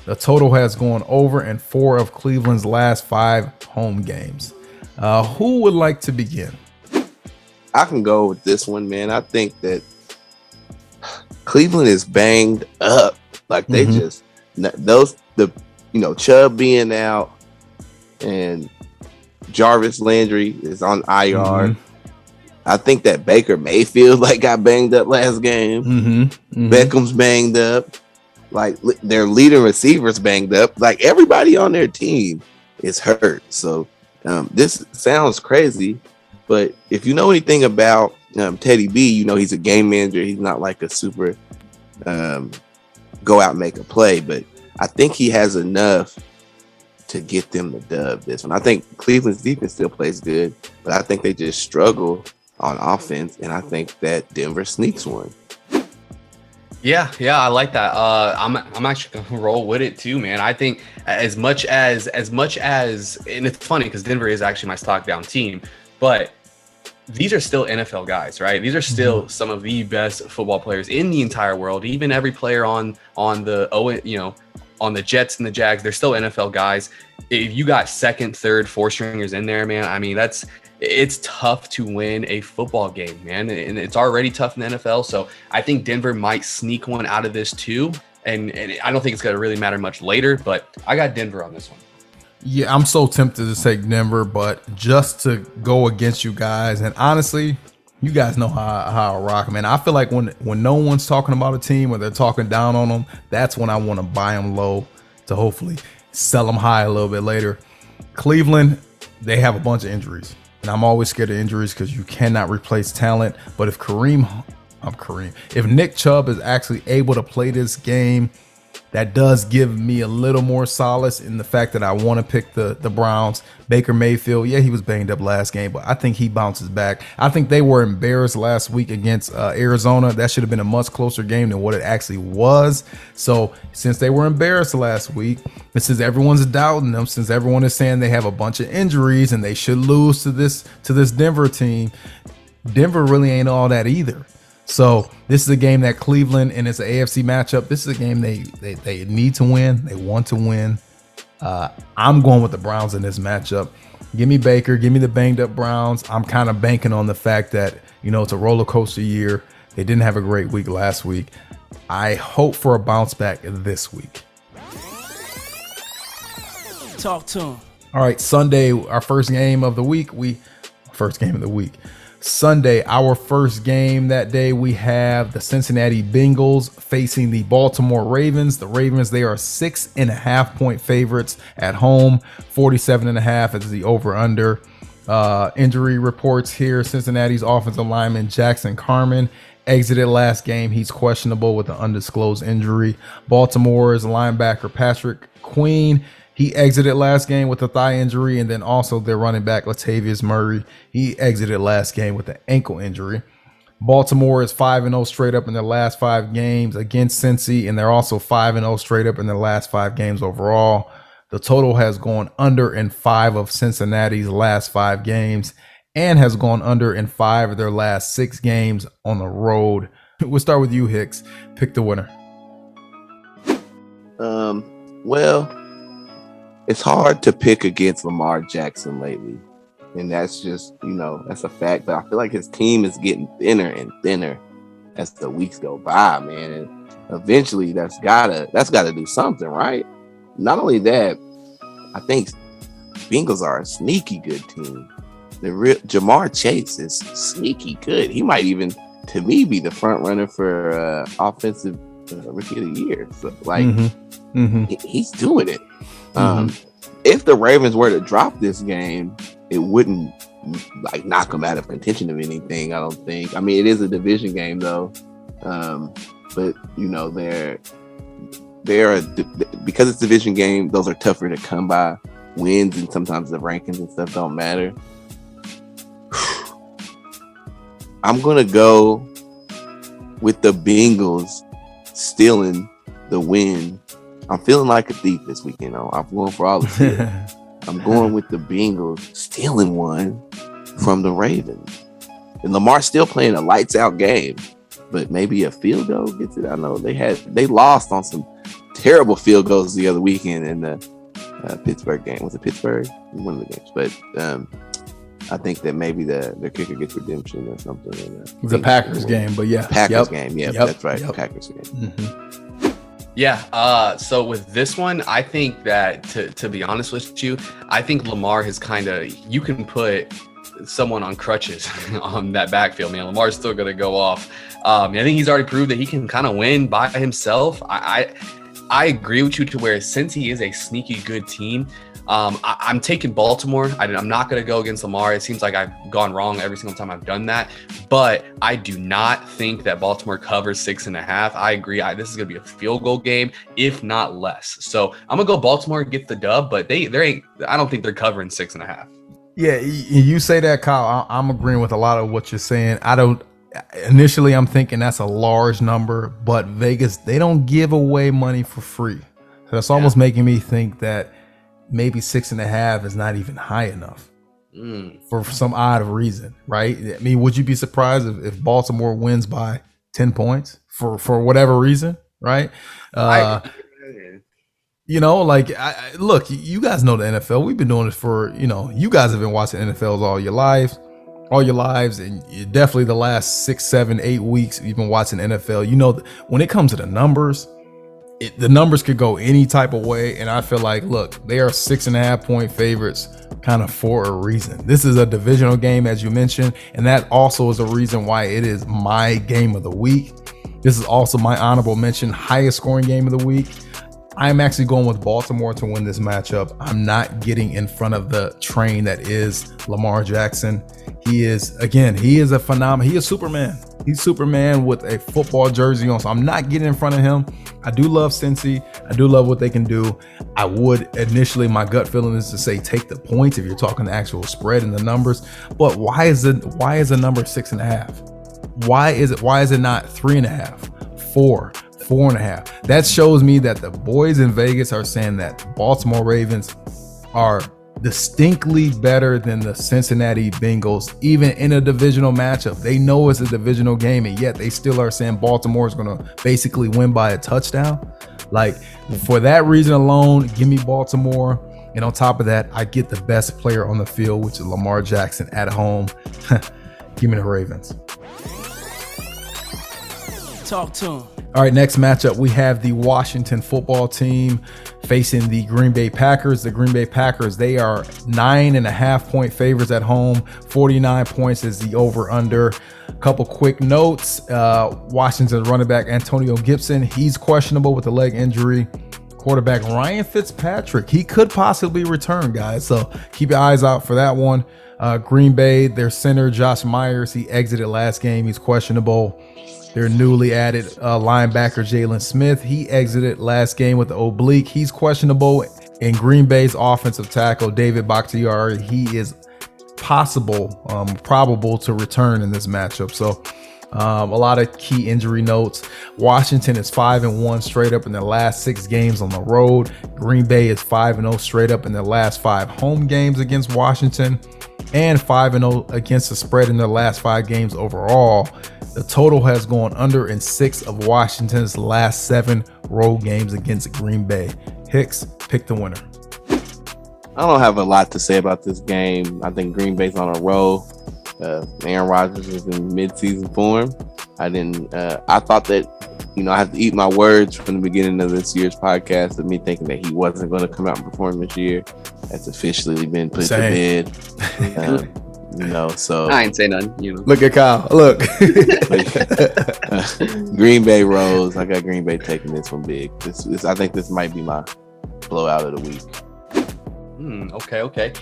S1: The total has gone over in 4 of Cleveland's last 5 home games. Who would like to begin?
S5: I can go with this one, man. I think that Cleveland is banged up. Like they just Chubb being out and Jarvis Landry is on IR. I think that Baker Mayfield got banged up last game. Beckham's banged up. Like their leading receivers banged up. Like everybody on their team is hurt. So this sounds crazy, but if you know anything about Teddy B, he's a game manager. He's not like a super go out and make a play, but I think he has enough to get them the dub this one. I think Cleveland's defense still plays good, but I think they just struggle on offense, and I think that Denver sneaks one.
S4: Yeah, I like that. I'm actually gonna roll with it too, man. I think as much as, and it's funny because Denver is actually my stock down team, but these are still NFL guys, right? These are still some of the best football players in the entire world. Even every player on the Jets and the Jags, they're still NFL guys. If you got second, third, fourth stringers in there, man, I mean it's tough to win a football game, man. And it's already tough in the NFL. So I think Denver might sneak one out of this too. And I don't think it's going to really matter much later, but I got Denver on this one.
S1: Yeah, I'm so tempted to take Denver, but just to go against you guys. And honestly, you guys know how I rock, man. I feel like when no one's talking about a team or they're talking down on them, that's when I want to buy them low to hopefully sell them high a little bit later. Cleveland, they have a bunch of injuries. And I'm always scared of injuries because you cannot replace talent. But if Nick Chubb is actually able to play this game, that does give me a little more solace in the fact that I want to pick the Browns. Baker Mayfield, yeah, he was banged up last game, but I think he bounces back. I think they were embarrassed last week against Arizona. That should have been a much closer game than what it actually was. So since they were embarrassed last week, and since everyone's doubting them, since everyone is saying they have a bunch of injuries and they should lose to this Denver team, Denver really ain't all that either. So this is a game that Cleveland, and it's an AFC matchup. This is a game they need to win. They want to win. I'm going with the Browns in this matchup. Give me Baker. Give me the banged up Browns. I'm kind of banking on the fact that, it's a roller coaster year. They didn't have a great week last week. I hope for a bounce back this week.
S3: Talk to him.
S1: All right, Sunday, our first game of the week. Sunday, our first game that day, we have the Cincinnati Bengals facing the Baltimore Ravens. The Ravens, they are 6.5 point favorites at home. 47.5 is the over-under. Injury reports here. Cincinnati's offensive lineman Jackson Carman exited last game. He's questionable with an undisclosed injury. Baltimore's linebacker Patrick Queen, he exited last game with a thigh injury, and then also their running back Latavius Murray, he exited last game with an ankle injury. Baltimore is 5-0 straight up in their last 5 games against Cincy, and they're also 5-0 straight up in their last 5 games overall. The total has gone under in 5 of Cincinnati's last 5 games and has gone under in 5 of their last 6 games on the road. We'll start with you, Hicks. Pick the winner.
S5: Well, it's hard to pick against Lamar Jackson lately. And that's just, that's a fact. But I feel like his team is getting thinner and thinner as the weeks go by, man. And eventually that's gotta do something, right? Not only that, I think Bengals are a sneaky good team. Jamar Chase is sneaky good. He might even, to me, be the front runner for offensive rookie of the year. So, he's doing it. If the Ravens were to drop this game, it wouldn't knock them out of contention of anything. I don't think. I mean, it is a division game though, but they're because it's a division game. Those are tougher to come by wins, and sometimes the rankings and stuff don't matter. I'm gonna go with the Bengals stealing the win. I'm feeling like a thief this weekend. I'm going for all the steals. I'm going with the Bengals stealing one from the Ravens. And Lamar's still playing a lights out game, but maybe a field goal gets it. I know they lost on some terrible field goals the other weekend in the Pittsburgh game. Was it Pittsburgh? One of the games, but I think that maybe their kicker gets redemption or something.
S1: It was a Packers game, but yeah,
S5: Packers game. Yeah, that's right. Packers game.
S1: Mm-hmm.
S4: Yeah. So with this one, I think that to be honest with you, I think Lamar has you can put someone on crutches on that backfield, man. Lamar's still going to go off. I think he's already proved that he can kind of win by himself. I agree with you to where since he is a sneaky good team, I'm taking Baltimore. I'm not going to go against Lamar. It seems like I've gone wrong every single time I've done that. But I do not think that Baltimore covers 6.5. I agree. This is going to be a field goal game, if not less. So I'm going to go Baltimore, get the dub. But I don't think they're covering 6.5.
S1: Yeah, you say that, Kyle. I'm agreeing with a lot of what you're saying. Initially, I'm thinking that's a large number. But Vegas, they don't give away money for free. So that's almost making me think that maybe 6.5 is not even high enough for some odd reason, right? I mean, would you be surprised if Baltimore wins by 10 points for whatever reason, right? Look, you guys know the NFL. We've been doing this for, you guys have been watching NFLs all your lives, and definitely the last 6, 7, 8 weeks you've been watching NFL. When it comes to the numbers, the numbers could go any type of way, and I feel like, look, they are 6.5 point favorites kind of for a reason. This is a divisional game, as you mentioned, and that also is a reason why it is my game of the week. This is also my honorable mention, highest scoring game of the week. I'm actually going with Baltimore to win this matchup. I'm not getting in front of the train that is Lamar Jackson. He is a phenomenon. He is Superman. He's Superman with a football jersey on. So I'm not getting in front of him. I do love Cincy. I do love what they can do. I would initially, my gut feeling is to say take the points if you're talking the actual spread and the numbers. But why is the number 6.5? Why is it not 3.5, 4, 4.5? That shows me that the boys in Vegas are saying that Baltimore Ravens are distinctly better than the Cincinnati Bengals, even in a divisional matchup. They know it's a divisional game, and yet they still are saying Baltimore is going to basically win by a touchdown. Like, for that reason alone, give me Baltimore. And on top of that, I get the best player on the field, which is Lamar Jackson at home. Give me the Ravens.
S3: Talk to him.
S1: All right, next matchup, we have the Washington football team facing the Green Bay Packers. The Green Bay Packers, they are 9.5-point favorites at home. 49 points is the over-under. Couple quick notes. Washington's running back Antonio Gibson, he's questionable with a leg injury. Quarterback Ryan Fitzpatrick, he could possibly return, guys. So keep your eyes out for that one. Green Bay, their center Josh Myers, he exited last game. He's questionable. Their newly added linebacker Jalen Smith, he exited last game with the oblique. He's questionable. And Green Bay's offensive tackle David Bakhtiari, he is probable to return in this matchup. So a lot of key injury notes. Washington is 5-1 straight up in their last 6 games on the road. Green Bay is 5-0 straight up in their last 5 home games against Washington, and 5-0 against the spread in their last 5 games overall. The total has gone under in 6 of Washington's last 7 road games against Green Bay. Hicks, pick the winner.
S5: I don't have a lot to say about this game. I think Green Bay's on a roll. Aaron Rodgers is in mid-season form. I thought that, I have to eat my words from the beginning of this year's podcast of me thinking that he wasn't going to come out and perform this year. That's officially been put to bed. So
S4: I ain't say nothing.
S1: Look at Kyle. Look.
S5: Green Bay rolls. I got Green Bay taking this one big. I think this might be my blowout of the week.
S4: Okay.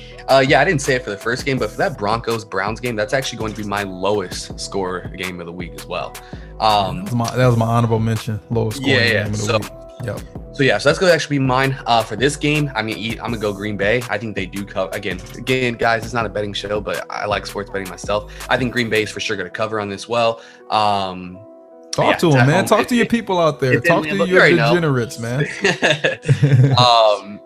S4: Yeah, I didn't say it for the first game, but for that Broncos-Browns game, that's actually going to be my lowest score game of the week as well.
S1: That was my honorable mention. Lowest score game of the week. Yep.
S4: So that's going to actually be mine. For this game, I'm gonna go Green Bay. I think they do cover. Again, guys, it's not a betting show, but I like sports betting myself. I think Green Bay is for sure going to cover on this well.
S1: Talk to them, man. Talk to your people out there. Talk to your degenerates, man.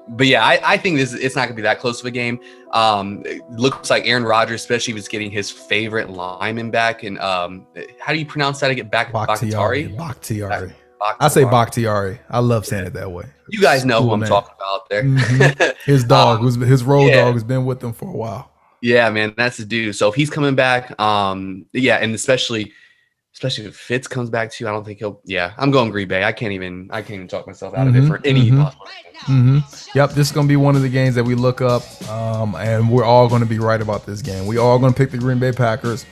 S4: But yeah, I think it's not going to be that close of a game. It looks like Aaron Rodgers, especially if he's getting his favorite lineman back. And how do you pronounce that again?
S1: Bakhtiari. I say Bakhtiari. I love saying it that way.
S4: You guys know who I'm talking about there.
S1: Mm-hmm. His dog, his road dog, has been with him for a while.
S4: Yeah, man, that's the dude. So if he's coming back, and especially if Fitz comes back too, I don't think he'll. Yeah, I'm going Green Bay. I can't even talk myself out of it for any possible.
S1: Yep, this is going to be one of the games that we look up, and we're all going to be right about this game. We all going to pick the Green Bay Packers.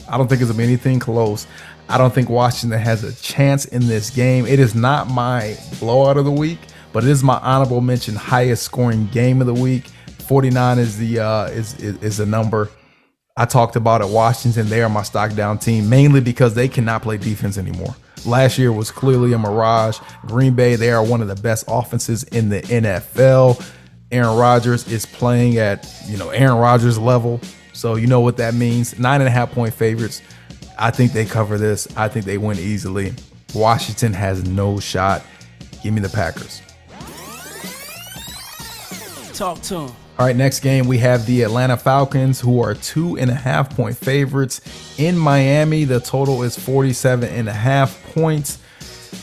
S1: I don't think it's anything close. I don't think Washington has a chance in this game. It is not my blowout of the week, but it is my honorable mention highest scoring game of the week. 49 is the number. I talked about it. Washington, they are my stock down team, mainly because they cannot play defense anymore. Last year was clearly a mirage. Green Bay, they are one of the best offenses in the NFL. Aaron Rodgers is playing at, Aaron Rodgers level. So you know what that means. 9.5-point favorites. I think they cover this. I think they win easily. Washington has no shot. Give me the Packers.
S3: Talk to him.
S1: All right, next game, we have the Atlanta Falcons, who are 2.5-point favorites in Miami. The total is 47.5 points.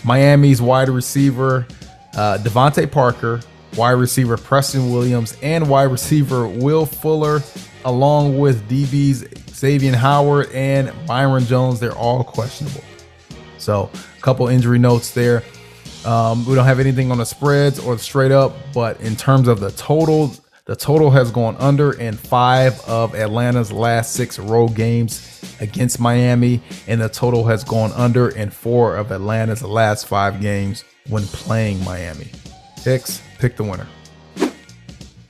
S1: Miami's wide receiver, Devontae Parker, wide receiver Preston Williams, and wide receiver Will Fuller, along with DBs Xavier Howard and Byron Jones, they're all questionable. So a couple injury notes there. We don't have anything on the spreads or straight up, but in terms of the total has gone under in 5 of Atlanta's last 6 road games against Miami, and the total has gone under in 4 of Atlanta's last 5 games when playing Miami. Hicks, pick the winner.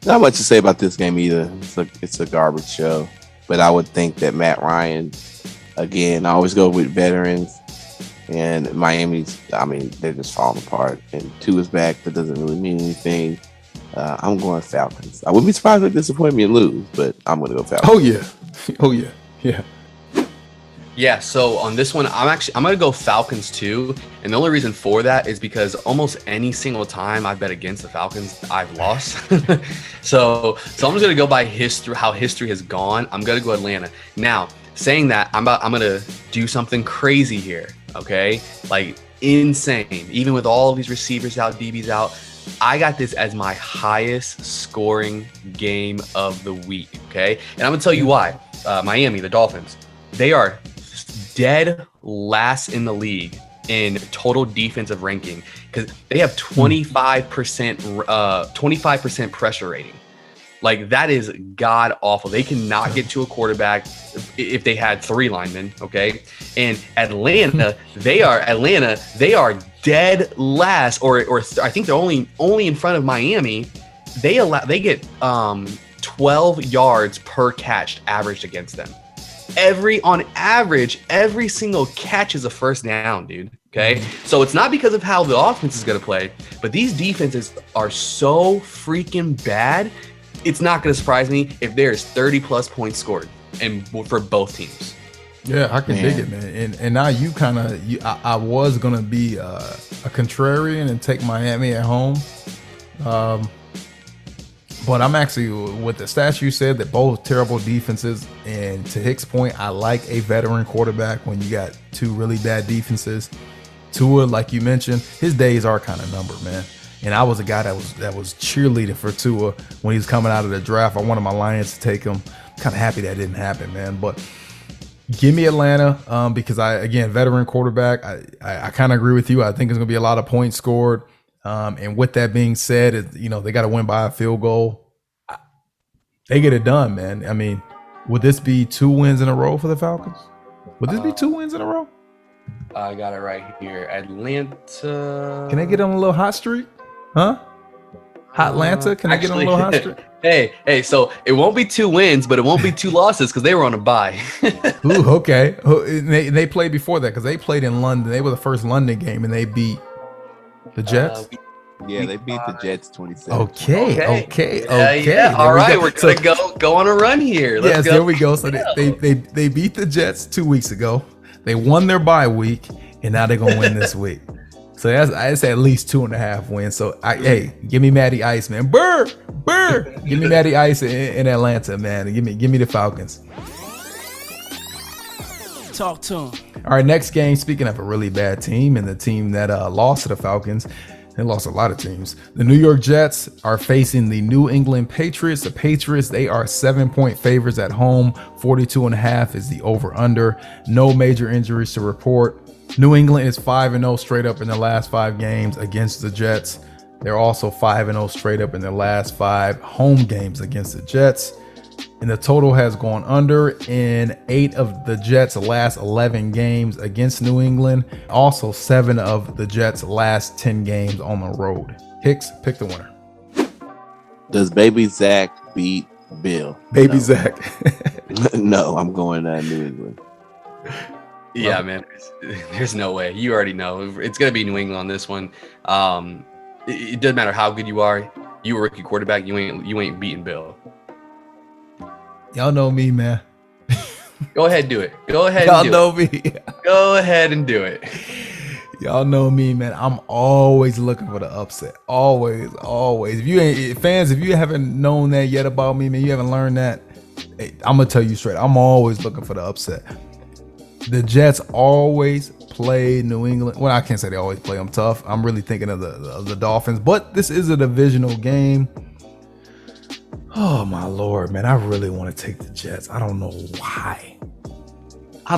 S5: Not much to say about this game either. It's a garbage show. But I would think that Matt Ryan, again, I always go with veterans. And Miami's, they're just falling apart. And 2 is back. That doesn't really mean anything. I'm going Falcons. I wouldn't be surprised if they disappoint me and lose, but I'm going to go Falcons.
S1: Oh, yeah. Yeah.
S4: Yeah, so on this one, I'm gonna go Falcons too, and the only reason for that is because almost any single time I've bet against the Falcons, I've lost. so I'm just gonna go by history, how history has gone. I'm gonna go Atlanta. Now, saying that, I'm gonna do something crazy here. Okay, like insane. Even with all of these receivers out, DBs out, I got this as my highest scoring game of the week. Okay, and I'm gonna tell you why. Miami, the Dolphins, they are dead last in the league in total defensive ranking because they have 25% pressure rating. Like, that is god awful. They cannot get to a quarterback if they had 3 linemen. Okay, and Atlanta, they are dead last, or I think they're only in front of Miami. They get 12 yards per catch averaged against them. On average, every single catch is a first down, dude. Okay, so it's not because of how the offense is going to play, but these defenses are so freaking bad. It's not going to surprise me if there's 30 plus points scored, and for both teams.
S1: Yeah, I can dig it, man. And now you kind of, I was going to be a contrarian and take Miami at home. But I'm actually, with the stats you said, that both terrible defenses, and to Hicks' point, I like a veteran quarterback when you got 2 really bad defenses. Tua, like you mentioned, his days are kind of numbered, man. And I was a guy that was cheerleading for Tua when he was coming out of the draft. I wanted my Lions to take him. Kind of happy that didn't happen, man. But give me Atlanta because veteran quarterback. I kind of agree with you. I think there's gonna be a lot of points scored. And with that being said, they got to win by a field goal. They get it done, man. I mean, would this be 2 wins in a row for the Falcons? Would this be 2 wins in a row?
S4: I got it right here. Atlanta.
S1: Can they get on a little hot streak? Huh? Hot Atlanta? Can I get on a little hot streak?
S4: Hey, so it won't be 2 wins, but it won't be 2 losses because they were on a bye.
S1: Ooh, okay. They played before that because they played in London. They were the first London game, and they beat the Jets.
S5: Yeah, they beat the Jets 27.
S1: Okay.
S4: Yeah. All right, we're gonna go on a run here. Let's go.
S1: There we go. So they beat the Jets 2 weeks ago. They won their bye week, and now they're gonna win this week. So that's at least 2.5 wins. So give me Matty Ice, man. Burr. Give me Matty Ice in Atlanta, man. Give me the Falcons.
S3: Talk to him.
S1: All right, next game. Speaking of a really bad team and the team that lost to the Falcons, they lost a lot of teams. The New York Jets are facing the New England Patriots. The Patriots, they are 7-point favorites at home. 42.5 is the over/under. No major injuries to report. New England is 5-0 straight up in the last 5 games against the Jets. They're also 5-0 straight up in their last 5 home games against the Jets. And the total has gone under in 8 of the Jets' last 11 games against New England. Also 7 of the Jets' last 10 games on the road. Hicks, pick the winner.
S5: Does Baby Zach beat Bill?
S1: Baby Zach.
S5: No, I'm going New England.
S4: Yeah, man. There's no way. You already know it's gonna be New England on this one. It doesn't matter how good you are. You a rookie quarterback. You ain't beating Bill.
S1: Y'all know me, man.
S4: Go ahead, do it. Go ahead.
S1: Y'all know me.
S4: Go ahead and do it.
S1: Y'all know me, man. I'm always looking for the upset. Always. If you haven't known that yet about me, man, you haven't learned that. I'm gonna tell you straight. I'm always looking for the upset. The Jets always play New England. Well, I can't say they always play them tough. I'm really thinking of the Dolphins, but this is a divisional game. Oh my Lord, man. I really want to take the Jets. I don't know why. I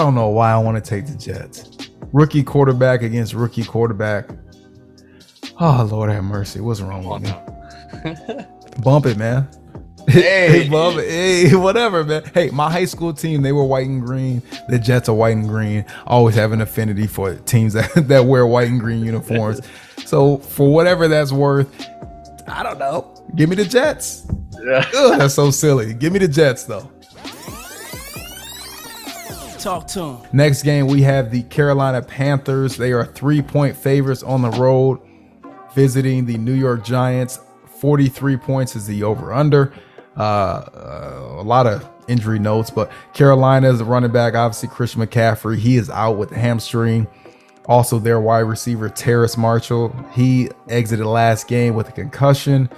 S1: want to take the Jets. Rookie quarterback against rookie quarterback. Oh, Lord have mercy. What's wrong with me? Bump it, man. Hey, bump it. Hey, whatever, man. Hey, my high school team, they were white and green. The Jets are white and green. I always have an affinity for teams that wear white and green uniforms. So for whatever that's worth, I don't know. Give me the Jets. Yeah. Ugh, that's so silly. Give me the Jets, though.
S3: Talk to him.
S1: Next game, we have the Carolina Panthers. They are 3-point favorites on the road, visiting the New York Giants. 43 points is the over/under. A lot of injury notes, but Carolina's running back, obviously Christian McCaffrey, he is out with a hamstring. Also, their wide receiver Terrace Marshall, he exited last game with a concussion.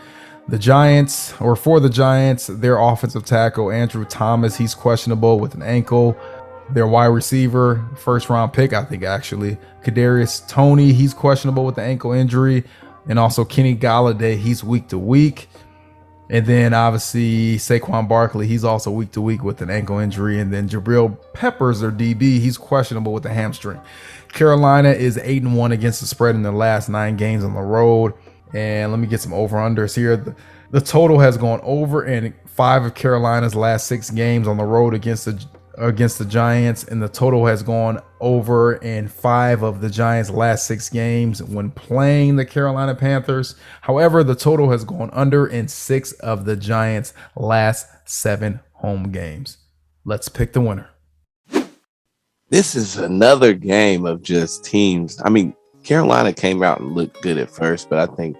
S1: The Giants, or for the Giants, their offensive tackle Andrew Thomas, he's questionable with an ankle. Their wide receiver, first round pick, I think actually, Kadarius Toney, he's questionable with the ankle injury. And also Kenny Galladay, he's week to week. And then obviously Saquon Barkley, he's also week to week with an ankle injury. And then Jabril Peppers, their DB, he's questionable with a hamstring. Carolina is 8-1 against the spread in their last 9 games on the road. And let me get some over-unders here. The total has gone over in 5 of Carolina's last 6 games on the road against the Giants, and the total has gone over in 5 of the Giants' last 6 games when playing the Carolina Panthers. However, the total has gone under in 6 of the Giants' last 7 home games. Let's pick the winner.
S5: This is another game of just teams. I mean, Carolina came out and looked good at first, but I think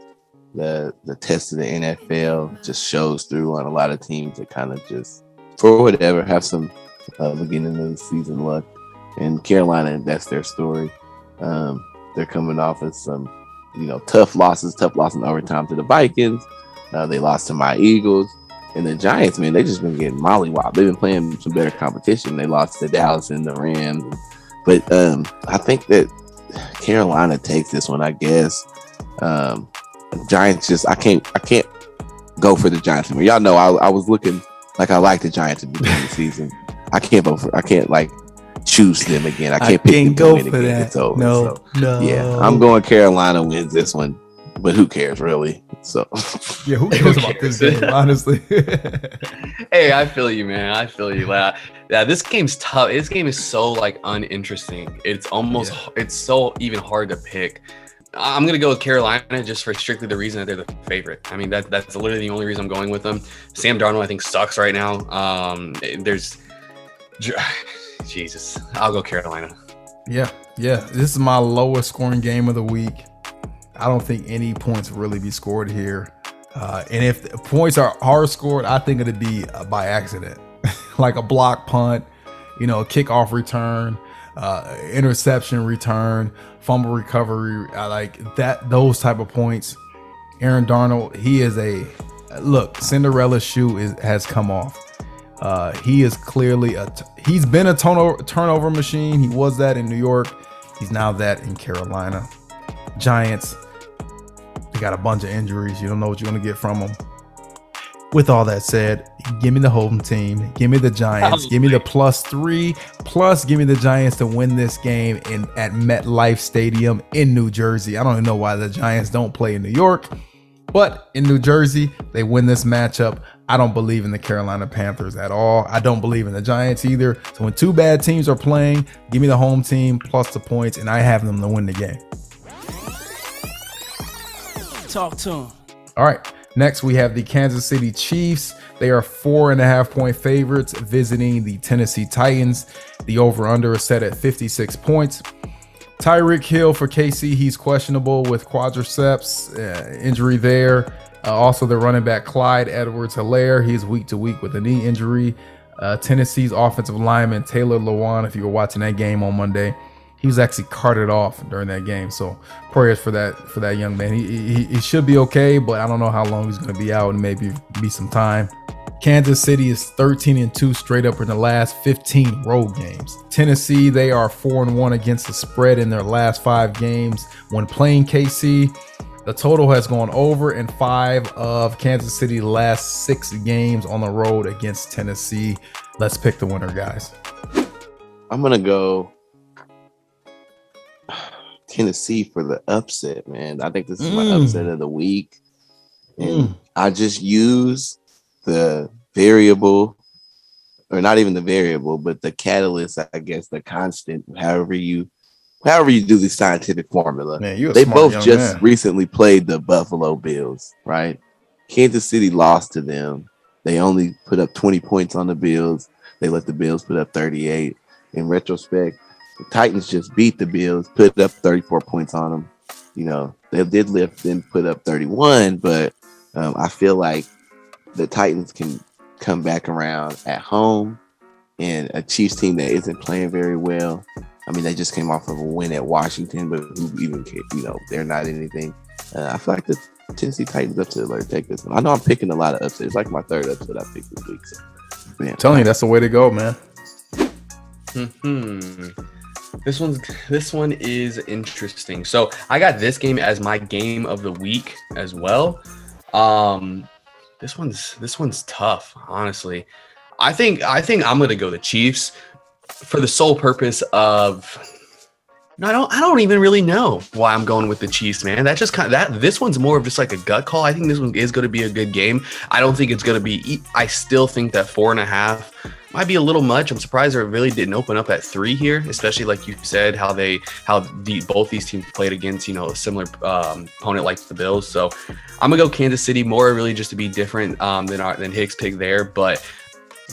S5: the test of the NFL just shows through on a lot of teams that kind of just, for whatever, have some beginning of the season luck. And Carolina, that's their story. They're coming off of some, tough losses in overtime to the Vikings. They lost to my Eagles. And the Giants, man, they just been getting mollywopped. They've been playing some better competition. They lost to Dallas and the Rams. But I think that Carolina takes this one, I guess. Giants just, I can't go for the Giants anymore. Y'all know I was looking like I like the Giants at the beginning of the season. I can't like choose them again. I can't pick them
S1: go
S5: to win
S1: for
S5: again.
S1: that.
S5: It's over.
S1: No.
S5: Yeah, I'm going Carolina wins this one, but who cares really? So
S1: Yeah, who cares about this game, honestly?
S4: Hey, I feel you, man. I feel you. Yeah, this game's tough. This game is so uninteresting. It's almost it's so even hard to pick. I'm gonna go with Carolina just for strictly the reason that they're the favorite. I mean, that's literally the only reason I'm going with them. Sam Darnold, I think, sucks right now. Jesus, I'll go Carolina.
S1: Yeah. This is my lowest scoring game of the week. I don't think any points really be scored here. And if the points are scored, I think it'd be by accident, like a block punt, a kickoff return, interception return, fumble recovery, like that. Those type of points. Aaron Darnold, he is Cinderella shoe has come off. He is clearly he's been a turnover machine. He was that in New York. He's now that in Carolina. Giants, they got a bunch of injuries. You don't know what you're going to get from them. With all that said, give me the home team. Give me the Giants. Give me the +3. Plus, give me the Giants to win this game at MetLife Stadium in New Jersey. I don't even know why the Giants don't play in New York. But in New Jersey, they win this matchup. I don't believe in the Carolina Panthers at all. I don't believe in the Giants either. So when 2 bad teams are playing, give me the home team plus the points, and I have them to win the game.
S3: Talk to him.
S1: All right. Next, we have the Kansas City Chiefs. They are 4.5-point favorites visiting the Tennessee Titans. The over-under is set at 56 points. Tyreek Hill for KC, he's questionable with quadriceps injury there. Also, the running back Clyde Edwards-Helaire, he's week to week with a knee injury. Tennessee's offensive lineman Taylor Lewan, if you were watching that game on Monday, he was actually carted off during that game. So prayers for that young man. He should be okay, but I don't know how long he's going to be out, and maybe be some time. Kansas City is 13-2 straight up in the last 15 road games. Tennessee, they are 4-1 against the spread in their last 5 games when playing KC. The total has gone over in 5 of Kansas City's last 6 games on the road against Tennessee. Let's pick the winner, guys.
S5: I'm gonna go Tennessee for the upset, man. I think this is my upset of the week. And I just use the variable, or not even the variable, but the catalyst, I guess, the constant, however you do the scientific formula.
S1: Man,
S5: they both just recently played the Buffalo Bills, right? Kansas City lost to them. They only put up 20 points on the Bills. They let the Bills put up 38. In retrospect, the Titans just beat the Bills, put up 34 points on them. They did lift and put up 31, but I feel like the Titans can come back around at home, and a Chiefs team that isn't playing very well. I mean, they just came off of a win at Washington, but who even care? They're not anything. I feel like the Tennessee Titans upset alert take this one. I know I'm picking a lot of upsets. It's like my third upset I picked this week. So, man,
S1: I'm telling you, that's the way to go, man.
S4: This one is interesting. So I got this game as my game of the week as well. This one's tough, honestly. I think I'm gonna go the Chiefs for the sole purpose of I don't even really know why I'm going with the Chiefs, man. That's just this one's more of just like a gut call. I think this one is going to be a good game. I don't think it's going to be. I still think that 4.5 might be a little much. I'm surprised it really didn't open up at 3 here, especially like you said, how both these teams played against a similar opponent like the Bills. So I'm gonna go Kansas City more, really just to be different than Hicks pick there, but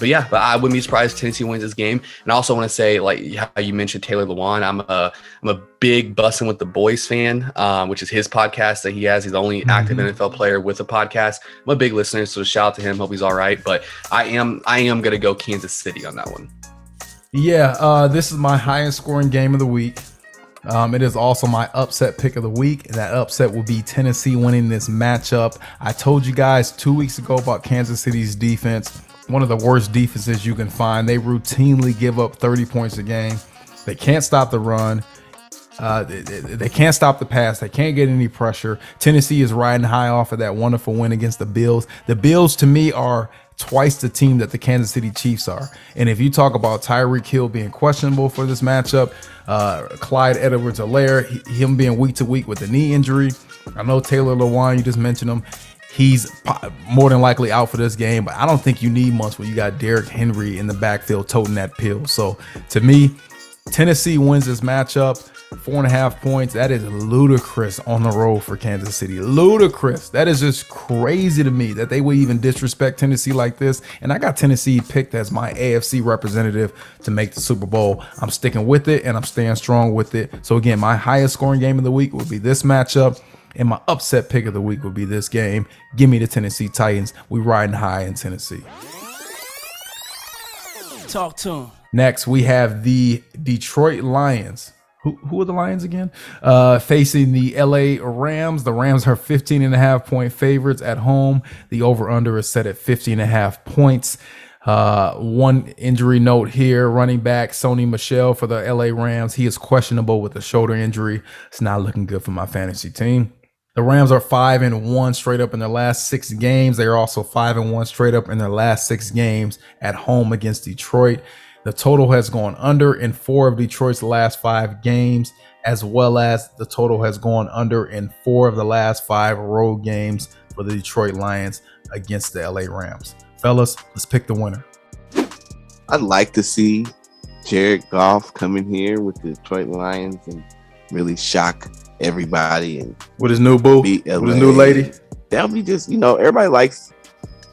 S4: I wouldn't be surprised if Tennessee wins this game. And I also want to say, like how you mentioned Taylor Lewan, I'm a big Bussin' with the Boys fan, which is his podcast that he has. He's the only active NFL player with a podcast. I'm a big listener, so shout out to him. Hope he's all right. But I am gonna go Kansas City on that one.
S1: Yeah, this is my highest scoring game of the week. It is also my upset pick of the week, and that upset will be Tennessee winning this matchup. I told you guys 2 weeks ago about Kansas City's defense. One of the worst defenses you can find. They routinely give up 30 points a game. They can't stop the run. They can't stop the pass. They can't get any pressure. Tennessee is riding high off of that wonderful win against the Bills. The Bills, to me, are twice the team that the Kansas City Chiefs are. And if you talk about Tyreek Hill being questionable for this matchup, Clyde Edwards-Helaire, him being week to week with a knee injury. I know Taylor Lewan, you just mentioned him. He's more than likely out for this game, but I don't think you need much when you got Derrick Henry in the backfield toting that pill. So to me, Tennessee wins this matchup, 4.5 points. That is ludicrous on the road for Kansas City. Ludicrous. That is just crazy to me that they would even disrespect Tennessee like this. And I got Tennessee picked as my AFC representative to make the Super Bowl. I'm sticking with it, and I'm staying strong with it. So again, my highest scoring game of the week will be this matchup. And my upset pick of the week would be this game. Give me the Tennessee Titans. We riding high in Tennessee.
S3: Talk to him.
S1: Next, we have the Detroit Lions. Who are the Lions again? Facing the LA Rams. The Rams are 15.5 point favorites at home. The over-under is set at 50.5 points. One injury note here, running back Sony Michel for the LA Rams. He is questionable with a shoulder injury. It's not looking good for my fantasy team. The Rams are 5-1 straight up in their last 6 games. They are also 5-1 straight up in their last 6 games at home against Detroit. The total has gone under in 4 of Detroit's last 5 games, as well as the total has gone under in 4 of the last 5 road games for the Detroit Lions against the LA Rams. Fellas, let's pick the winner.
S5: I'd like to see Jared Goff come in here with the Detroit Lions and really shock everybody and
S1: with his new boo,
S5: beat LA.
S1: With his new lady.
S5: That would be just, everybody likes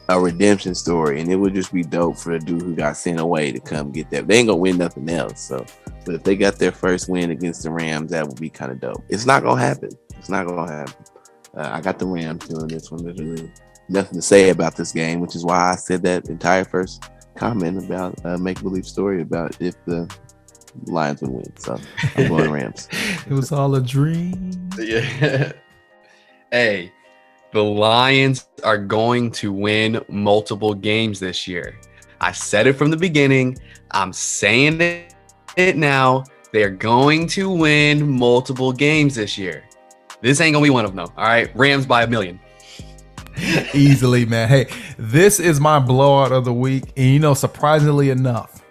S5: a redemption story, and it would just be dope for the dude who got sent away to come get that. They ain't gonna win nothing else. So, but if they got their first win against the Rams, that would be kind of dope. It's not gonna happen. I got the Rams doing this one. There's really nothing to say about this game, which is why I said that entire first comment about a make-believe story about if the Lions would win. So I'm going Rams.
S1: It was all a dream.
S4: Yeah. Hey, the Lions are going to win multiple games this year. I said it from the beginning. I'm saying it now. They're going to win multiple games this year. This ain't gonna be one of them, all right? Rams by 1 million.
S1: Easily, man. Hey, this is my blowout of the week. And surprisingly enough,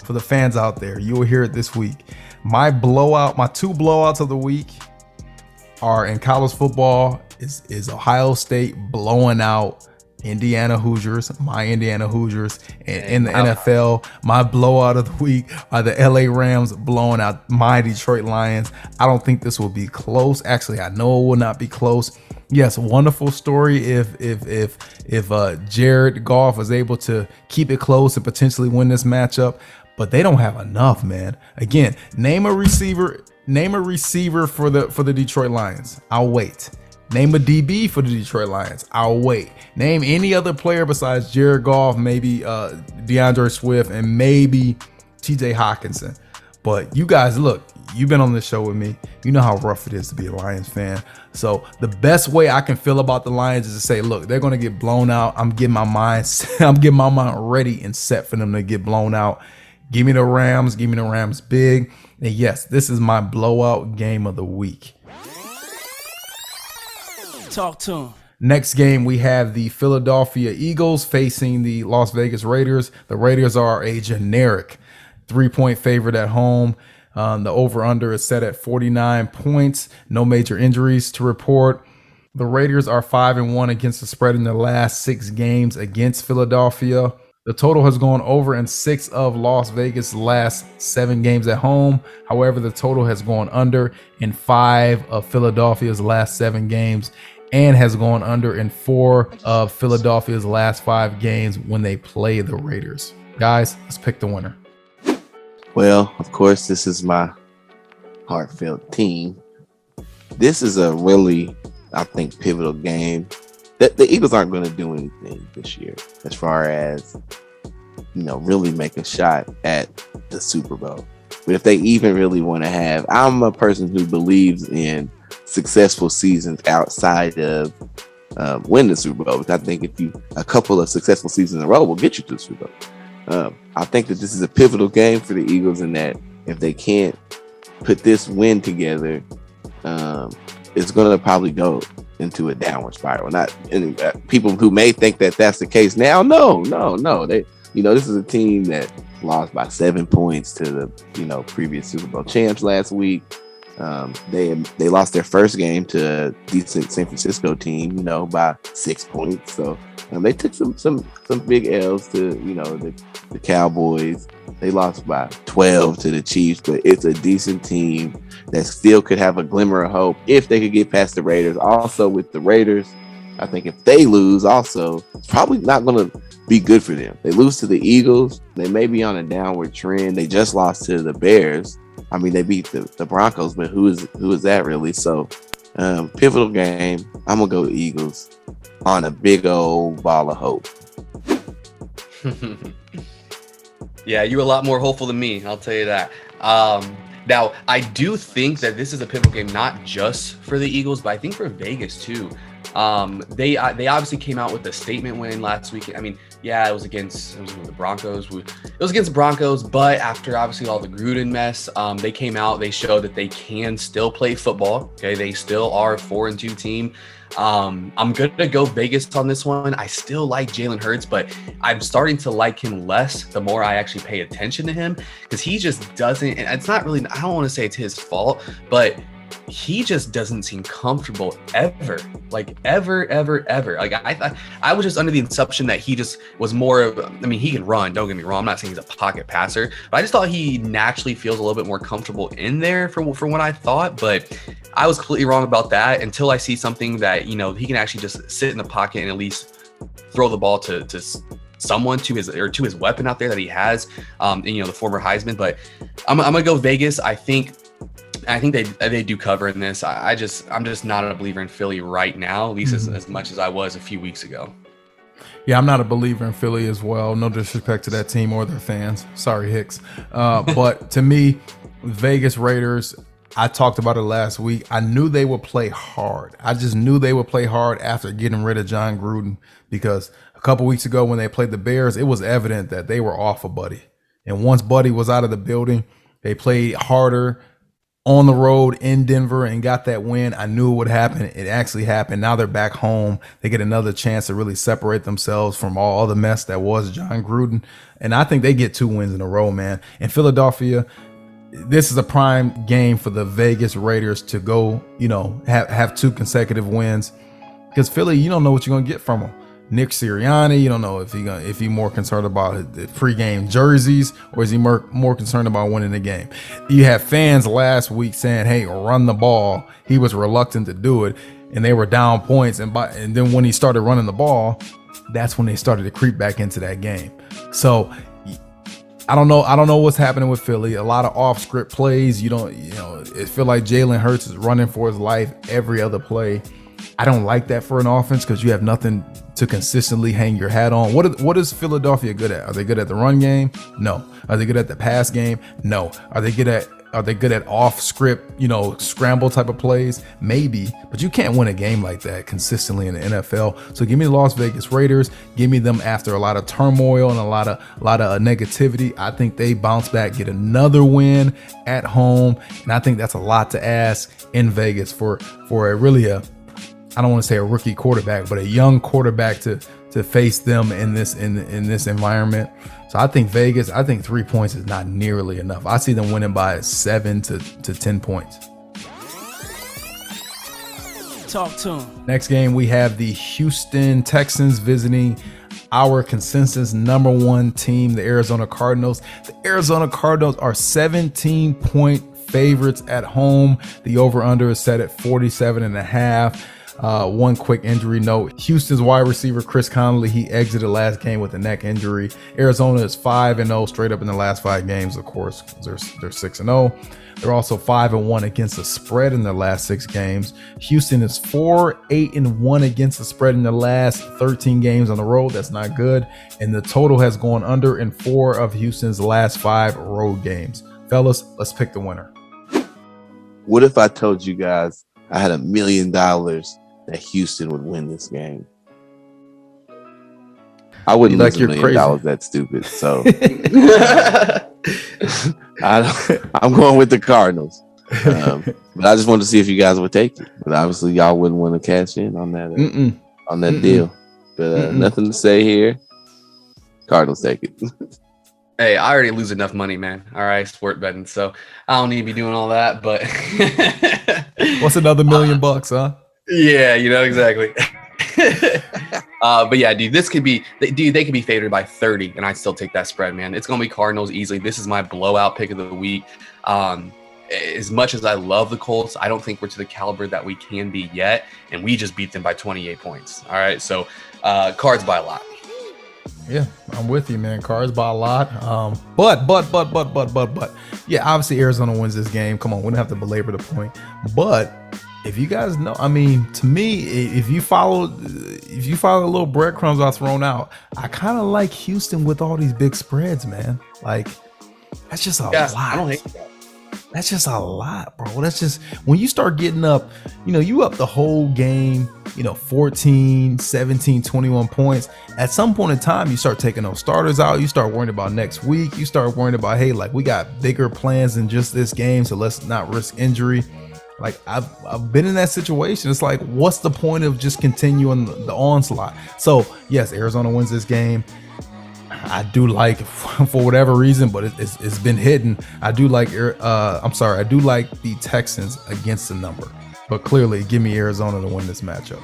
S1: for the fans out there, you will hear it this week. My 2 blowouts of the week are in college football is Ohio State blowing out Indiana Hoosiers, my Indiana Hoosiers, and in the NFL, my blowout of the week are the LA Rams blowing out my Detroit Lions. I don't think this will be close. Actually, I know it will not be close. Yes, wonderful story if Jared Goff was able to keep it close and potentially win this matchup, but they don't have enough, man. Again, name a receiver for the Detroit Lions. I'll wait. Name a DB for the Detroit Lions. I'll wait. Name any other player besides Jared Goff, maybe DeAndre Swift, and maybe TJ Hawkinson. But you guys, look, you've been on this show with me. You know how rough it is to be a Lions fan. So the best way I can feel about the Lions is to say, look, they're going to get blown out. I'm getting my mind ready and set for them to get blown out. Give me the Rams. Give me the Rams big. And yes, this is my blowout game of the week.
S3: Talk to him.
S1: Next game, we have the Philadelphia Eagles facing the Las Vegas Raiders. The Raiders are a generic 3-point favorite at home. The over-under is set at 49 points. No major injuries to report. The Raiders are 5-1 against the spread in their last 6 games against Philadelphia. The total has gone over in 6 of Las Vegas' last 7 games at home. However, the total has gone under in 5 of Philadelphia's last 7 games and has gone under in 4 of Philadelphia's last 5 games when they play the Raiders. Guys, let's pick the winner.
S5: Well, of course, this is my heartfelt team. This is a really, I think, pivotal game. The Eagles aren't going to do anything this year as far as, really make a shot at the Super Bowl. But if they even really want to have, I'm a person who believes in successful seasons outside of win the Super Bowl. I think a couple of successful seasons in a row will get you to the Super Bowl. I think that this is a pivotal game for the Eagles in that if they can't put this win together, it's going to probably go into a downward spiral. Not people who may think that that's the case now. No. They, this is a team that lost by 7 points to the, previous Super Bowl champs last week. They lost their first game to a decent San Francisco team, by 6 points. So they took some big L's to, the Cowboys. They lost by 12 to the Chiefs, but it's a decent team that still could have a glimmer of hope if they could get past the Raiders. Also, with the Raiders, I think if they lose, also, it's probably not going to be good for them. They lose to the Eagles. They may be on a downward trend. They just lost to the Bears. I mean, they beat the Broncos, but who is that really? So, pivotal game. I'm going to go Eagles on a big old ball of hope.
S4: Yeah, you're a lot more hopeful than me, I'll tell you that. Now, I do think that this is a pivotal game, not just for the Eagles, but I think for Vegas too. They obviously came out with a statement win last week. I mean, yeah, it was against the Broncos. It was against the Broncos, but after obviously all the Gruden mess, they came out. They showed that they can still play football. Okay, they still are a 4-2 team. I'm gonna go Vegas on this one. I still like Jalen Hurts, but I'm starting to like him less the more I actually pay attention to him, because he just doesn't. And it's not really. I don't want to say it's his fault, but he just doesn't seem comfortable ever. Like ever. Like I was just under the assumption that he just was more of, I mean, he can run, don't get me wrong. I'm not saying he's a pocket passer, but I just thought he naturally feels a little bit more comfortable in there for what I thought. But I was completely wrong about that until I see something that, he can actually just sit in the pocket and at least throw the ball to someone, to his weapon out there that he has, and, the former Heisman. But I'm gonna go Vegas. I think they do cover in this. I'm just not a believer in Philly right now, at least as much as I was a few weeks ago.
S1: Yeah, I'm not a believer in Philly as well. No disrespect to that team or their fans. Sorry, Hicks. But to me, Vegas Raiders, I talked about it last week. I knew they would play hard. I just knew they would play hard after getting rid of John Gruden, because a couple weeks ago when they played the Bears, it was evident that they were off of Buddy. And once Buddy was out of the building, they played harder on the road in Denver and got that win. I knew it would happen. It actually happened. Now they're back home. They get another chance to really separate themselves from all the mess that was John Gruden. And I think they get 2 wins in a row, man. In Philadelphia, this is a prime game for the Vegas Raiders to go, have 2 consecutive wins, because Philly, you don't know what you're going to get from them. Nick Sirianni, you don't know if he's more concerned about the pregame jerseys, or is he more concerned about winning the game. You have fans last week saying, hey, run the ball. He was reluctant to do it, and they were down points. And then when he started running the ball, that's when they started to creep back into that game. So I don't know what's happening with Philly. A lot of off script plays. It feel like Jalen Hurts is running for his life every other play. I don't like that for an offense because you have nothing to consistently hang your hat on. What is Philadelphia good at? Are they good at the run game? No. Are they good at the pass game? No. Are they good at off script, scramble type of plays? Maybe, but you can't win a game like that consistently in the NFL. So give me the Las Vegas Raiders. Give me them after a lot of turmoil and a lot of negativity. I think they bounce back, get another win at home, and I think that's a lot to ask in Vegas for I don't want to say a rookie quarterback, but a young quarterback to face them in this environment. So I think Vegas, 3 points is not nearly enough. I see them winning by 7 to 10 points.
S3: Talk to him.
S1: Next game, we have the Houston Texans visiting our consensus number 1 team, the Arizona Cardinals. The Arizona Cardinals are 17-point favorites at home. The over-under is set at 47.5. One quick injury note: Houston's wide receiver Chris Conley, he exited last game with a neck injury. Arizona is 5-0 straight up in the last 5 games. Of course, they're 6-0. They're also 5-1 against the spread in their last 6 games. Houston is 4-8-1 against the spread in the last 13 games on the road. That's not good. And the total has gone under in 4 of Houston's last 5 road games. Fellas, let's pick the winner.
S5: What if I told you guys I had $1 million that Houston would win this game? I wouldn't lose $1 million. That's stupid. So I'm going with the Cardinals. But I just wanted to see if you guys would take it. But obviously, y'all wouldn't want to cash in on that deal. But nothing to say here. Cardinals take it.
S4: Hey, I already lose enough money, man. All right, sport betting, so I don't need to be doing all that. But
S1: what's another $1 million, huh?
S4: Yeah, exactly. But yeah, dude, they could be favored by 30, and I'd still take that spread, man. It's gonna be Cardinals easily. This is my blowout pick of the week. As much as I love the Colts, I don't think we're to the caliber that we can be yet, and we just beat them by 28 points. All right, so Cards by a lot.
S1: Yeah, I'm with you, man. Cards by a lot. But yeah, obviously Arizona wins this game. Come on, we don't have to belabor the point. But if you guys know, I mean, to me, if you follow the little breadcrumbs I thrown out, I kind of like Houston with all these big spreads, man. Like, that's just a lot.
S4: I don't hate that.
S1: That's just a lot, bro. That's just, when you start getting up, you up the whole game, 14, 17, 21 points. At some point in time, you start taking those starters out. You start worrying about next week. You start worrying about, hey, like, we got bigger plans than just this game, so let's not risk injury. Like, I've been in that situation. It's like, what's the point of just continuing the onslaught? So yes, Arizona wins this game. I do like, for whatever reason, but it's been hidden. I do like the Texans against the number, but clearly give me Arizona to win this matchup.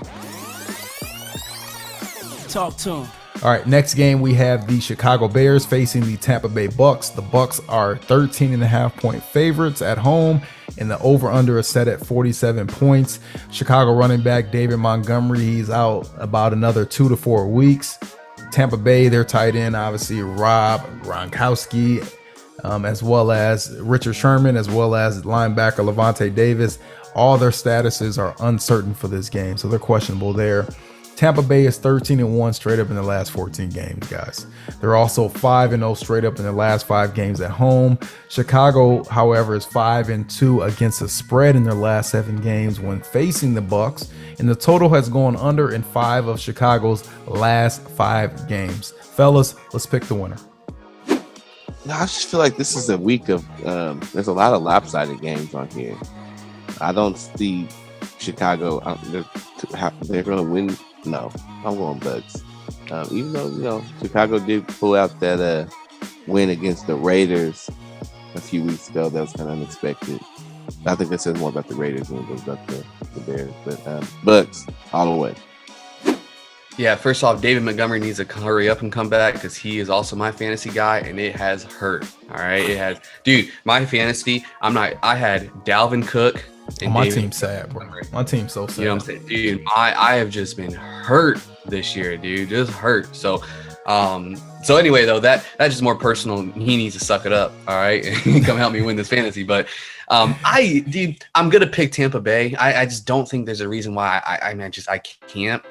S3: Talk to him.
S1: All right, next game we have the Chicago Bears facing the Tampa Bay Bucks. The Bucks are 13.5-point favorites at home, and the over-under is set at 47 points. Chicago running back David Montgomery, he's out about another 2 to 4 weeks. Tampa Bay, their tight end, obviously Rob Gronkowski, as well as Richard Sherman, as well as linebacker Levante Davis. All their statuses are uncertain for this game, so they're questionable there. Tampa Bay is 13-1 straight up in the last 14 games, guys. They're also 5-0 straight up in their last 5 games at home. Chicago, however, is 5-2 against the spread in their last 7 games when facing the Bucks, and the total has gone under in 5 of Chicago's last 5 games. Fellas, let's pick the winner.
S5: No, I just feel like this is a week of there's a lot of lopsided games on here. I don't see Chicago. They're going to win. No, I'm going Bucks. Even though Chicago did pull out that win against the Raiders a few weeks ago, that was kind of unexpected. I think that says more about the Raiders than it does about the Bears. But Bucks all the way.
S4: Yeah, first off, David Montgomery needs to hurry up and come back because he is also my fantasy guy, and it has hurt. All right, it has, dude. My fantasy, I had Dalvin Cook.
S1: My team's sad, bro. My team's so sad.
S4: You know what I'm saying, dude? I have just been hurt this year, dude. Just hurt. So anyway, though, that's just more personal. He needs to suck it up. All right, come help me win this fantasy. But I'm gonna pick Tampa Bay. I just don't think there's a reason why I can't.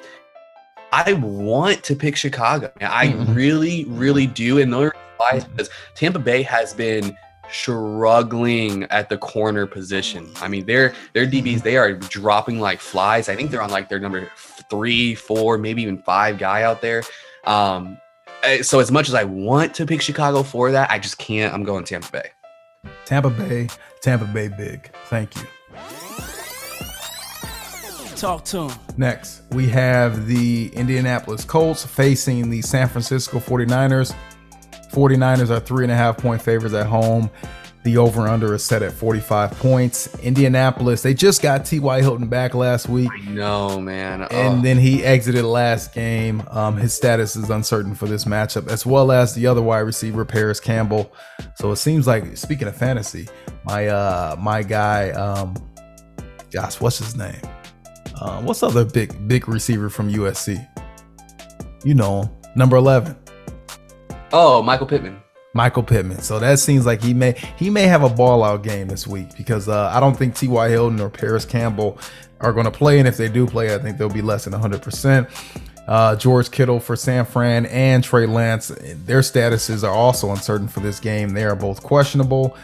S4: I want to pick Chicago. I really, really do. And the only reason why is because Tampa Bay has been struggling at the corner position. I mean, their DBs, they are dropping like flies. I think they're on like their number 3, 4, maybe even 5 guy out there. So as much as I want to pick Chicago for that, I just can't. I'm going Tampa Bay.
S1: Tampa Bay big. Thank you.
S3: Talk to him.
S1: Next, we have the Indianapolis Colts facing the San Francisco 49ers. 49ers are 3.5 point favorites at home. The over-under is set at 45 points. Indianapolis, they just got T.Y. Hilton back last week.
S4: I know, man.
S1: And then he exited last game. His status is uncertain for this matchup, as well as the other wide receiver, Paris Campbell. So it seems like, speaking of fantasy, my guy, gosh, what's his name? What's the other big receiver from USC? You know him, number 11.
S4: Oh, Michael Pittman.
S1: So that seems like he may have a ball out game this week, because I don't think T.Y. Hilton or Paris Campbell are going to play. And if they do play, I think they'll be less than 100%. George Kittle for San Fran and Trey Lance, their statuses are also uncertain for this game. They are both questionable.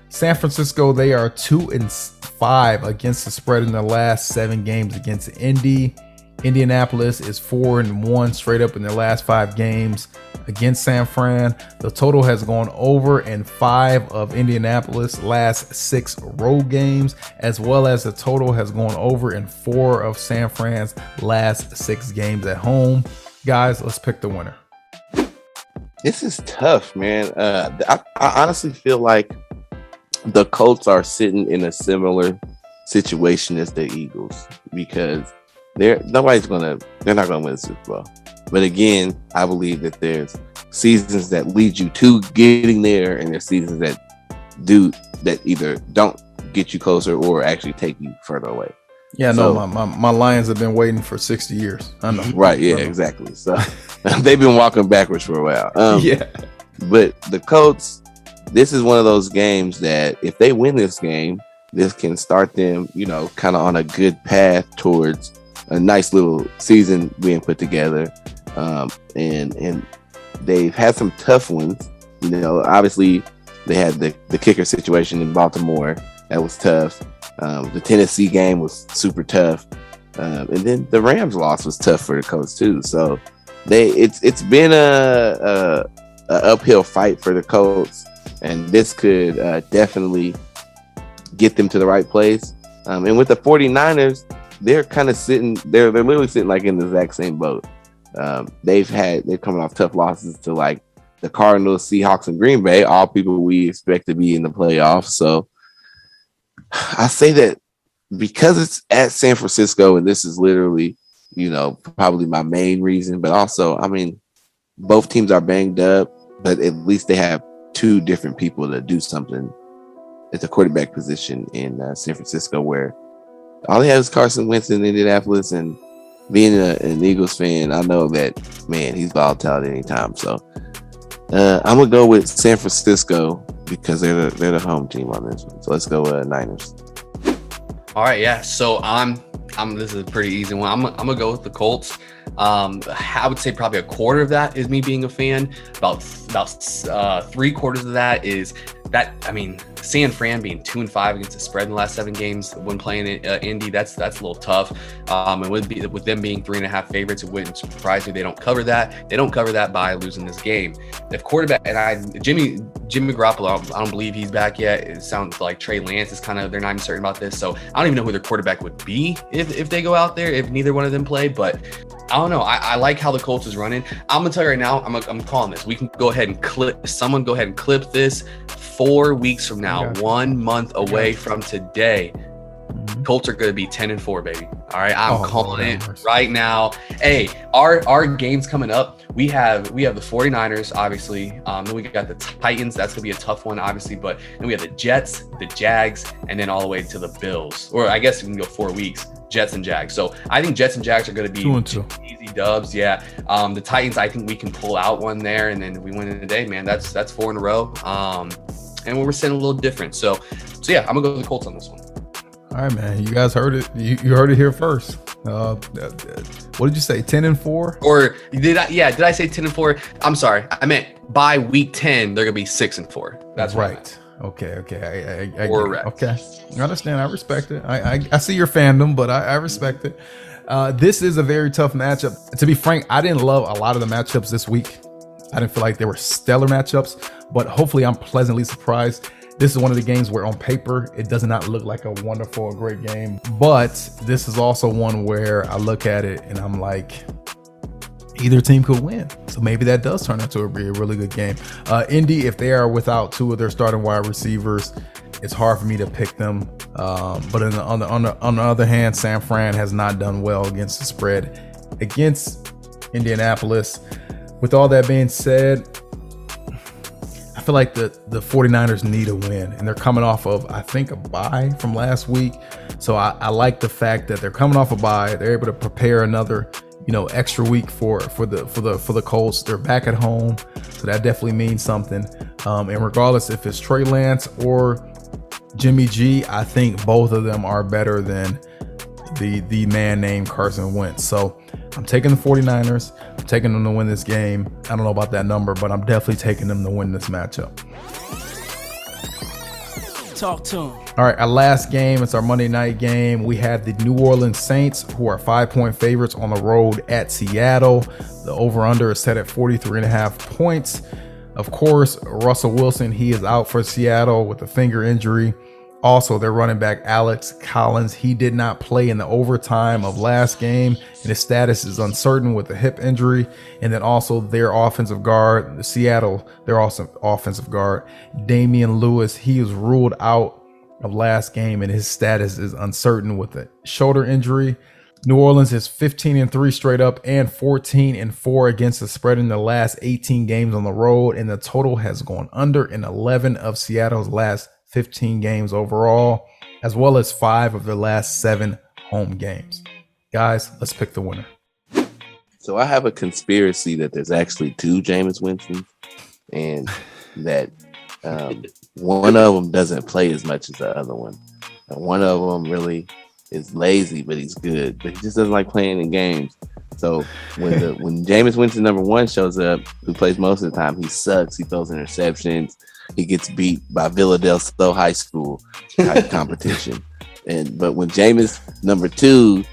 S1: San Francisco, they are 2-5 against the spread in their last 7 games against Indy. Indianapolis is 4-1 straight up in their last 5 games against San Fran. The total has gone over in 5 of Indianapolis' last 6 road games, as well as the total has gone over in 4 of San Fran's last 6 games at home. Guys, let's pick the winner.
S5: This is tough, man. I honestly feel like the Colts are sitting in a similar situation as the Eagles, because they're not gonna win the Super Bowl. But again, I believe that there's seasons that lead you to getting there, and there's seasons that either don't get you closer or actually take you further away.
S1: Yeah, so, no, my Lions have been waiting for 60 years. I know.
S5: Right, yeah, exactly. So they've been walking backwards for a while.
S1: Yeah.
S5: But the Colts, this is one of those games that if they win this game, this can start them, kind of on a good path towards a nice little season being put together. And they've had some tough ones. Obviously they had the kicker situation in Baltimore. That was tough. The Tennessee game was super tough. And then the Rams loss was tough for the Colts too. So it's been a uphill fight for the Colts, and this could definitely get them to the right place. And with the 49ers, they're kind of they're literally sitting like in the exact same boat. They're coming off tough losses to like the Cardinals, Seahawks, and Green Bay, all people we expect to be in the playoffs. So I say that because it's at San Francisco, and this is literally, probably my main reason, but also, I mean, both teams are banged up, but at least they have 2 different people to do something at the quarterback position in San Francisco, where all they have is Carson Wentz in Indianapolis. And being an Eagles fan, I know that, man, he's volatile at any time. So I'm gonna go with San Francisco because they're the home team on this one. So let's go Niners.
S4: All right, yeah. So this is a pretty easy one. I'm gonna go with the Colts. I would say probably a quarter of that is me being a fan. About 3/4 of that is that. I mean, San Fran being 2-5 against the spread in the last 7 games when playing Indy, that's a little tough. And with them being 3.5 favorites, it wouldn't surprise me they don't cover that. They don't cover that by losing this game. If quarterback Jimmy Garoppolo, I don't believe he's back yet. It sounds like Trey Lance is they're not even certain about this. So I don't even know who their quarterback would be if they go out there, if neither one of them play. But I don't know. I like how the Colts is running. I'm gonna tell you right now. I'm calling this. We can go ahead and clip. Someone go ahead and clip this. 4 weeks from now, 1 month away from today, Colts are going to be 10-4, baby. All right, I'm calling it right now. Hey, our games coming up. We have the 49ers, obviously. Then we got the Titans. That's going to be a tough one, obviously. But then we have the Jets, the Jags, and then all the way to the Bills. Or I guess we can go 4 weeks. Jets and Jags. So I think Jets and Jags are going to be
S1: 2-2.
S4: Easy dubs. Yeah. The Titans, I think we can pull out one there, and then if we win in a day, man, that's 4 in a row. And we're sitting a little different. So So yeah, I'm gonna go with the Colts on this one.
S1: All right, man. You guys heard it. You heard it here first. What did you say? 10-4?
S4: Or did I? Yeah, did I say 10-4? I'm sorry. I meant by week 10 they're gonna be 6-4. That's
S1: right. Okay. I
S4: Correct.
S1: Okay. I understand. I respect it. I see your fandom, but I respect it. This is a very tough matchup. To be frank, I didn't love a lot of the matchups this week. I didn't feel like they were stellar matchups, but hopefully I'm pleasantly surprised. This is one of the games where on paper, it does not look like a wonderful or great game, but this is also one where I look at it and I'm like, either team could win. So maybe that does turn out to be a really good game. Indy, if they are without two of their starting wide receivers, it's hard for me to pick them. But on the other hand, San Fran has not done well against the spread against Indianapolis. With all that being said, I feel like the 49ers need a win, and they're coming off of, I think, a bye from last week. So I like the fact that they're coming off a bye. They're able to prepare another, extra week for the Colts. They're back at home, so that definitely means something. And regardless if it's Trey Lance or Jimmy G, I think both of them are better than the man named Carson Wentz. So I'm taking the 49ers. I'm taking them to win this game. I don't know about that number, but I'm definitely taking them to win this matchup.
S3: Talk to him.
S1: All right, our last game, it's our Monday night game. We have the New Orleans Saints, who are 5-point favorites on the road at Seattle. The over-under is set at 43.5 points. Of course, Russell Wilson, he is out for Seattle with a finger injury. Also, their running back, Alex Collins, he did not play in the overtime of last game, and his status is uncertain with a hip injury. And then also their offensive guard, Seattle, their also offensive guard, Damian Lewis, he is ruled out of last game, and his status is uncertain with a shoulder injury. New Orleans is 15-3 straight up and 14-4 against the spread in the last 18 games on the road, and the total has gone under in 11 of Seattle's last 15 games overall, as well as 5 of their last 7 home games. Guys, let's pick the winner.
S5: So I have a conspiracy that there's actually 2 Jameis Winston, and that one of them doesn't play as much as the other one. And one of them really is lazy, but he's good, but he just doesn't like playing in games. So when Jameis Winston number 1 shows up, who plays most of the time, he sucks. He throws interceptions. He gets beat by Philadelphia High School type competition. But when Jameis number 2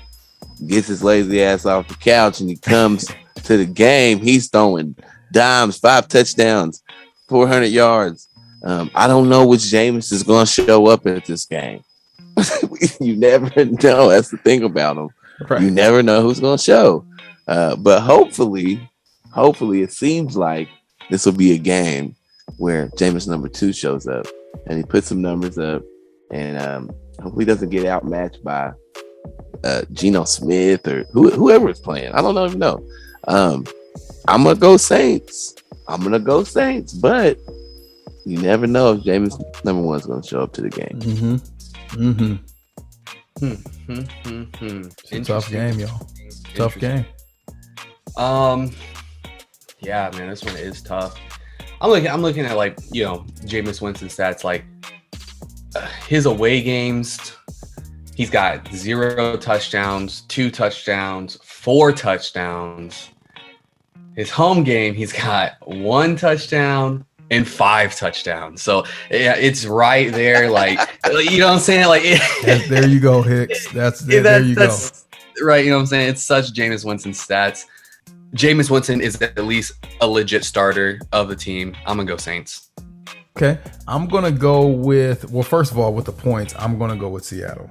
S5: gets his lazy ass off the couch and he comes to the game, he's throwing dimes, 5 touchdowns, 400 yards. I don't know which Jameis is going to show up at this game. You never know. That's the thing about him. Right. You never know who's going to show. But hopefully it seems like this will be a game where Jameis number 2 shows up and he puts some numbers up, and hopefully doesn't get outmatched by Geno Smith or whoever is playing. I don't even know. I'm gonna go Saints. But you never know if Jameis number 1 is gonna show up to the game.
S1: It's a tough game, y'all. Tough game.
S4: Yeah, man, this one is tough. I'm looking at Jameis Winston stats, his away games. He's got 0 touchdowns, 2 touchdowns, 4 touchdowns. His home game, he's got 1 touchdown and 5 touchdowns. So yeah, it's right there. You know what I'm saying?
S1: There you go, Hicks. There you go.
S4: Right. You know what I'm saying? It's such Jameis Winston stats. Jameis Winston is at least a legit starter of the team. I'm going to go Saints.
S1: Okay. I'm going to go with, first of all, with the points, I'm going to go with Seattle.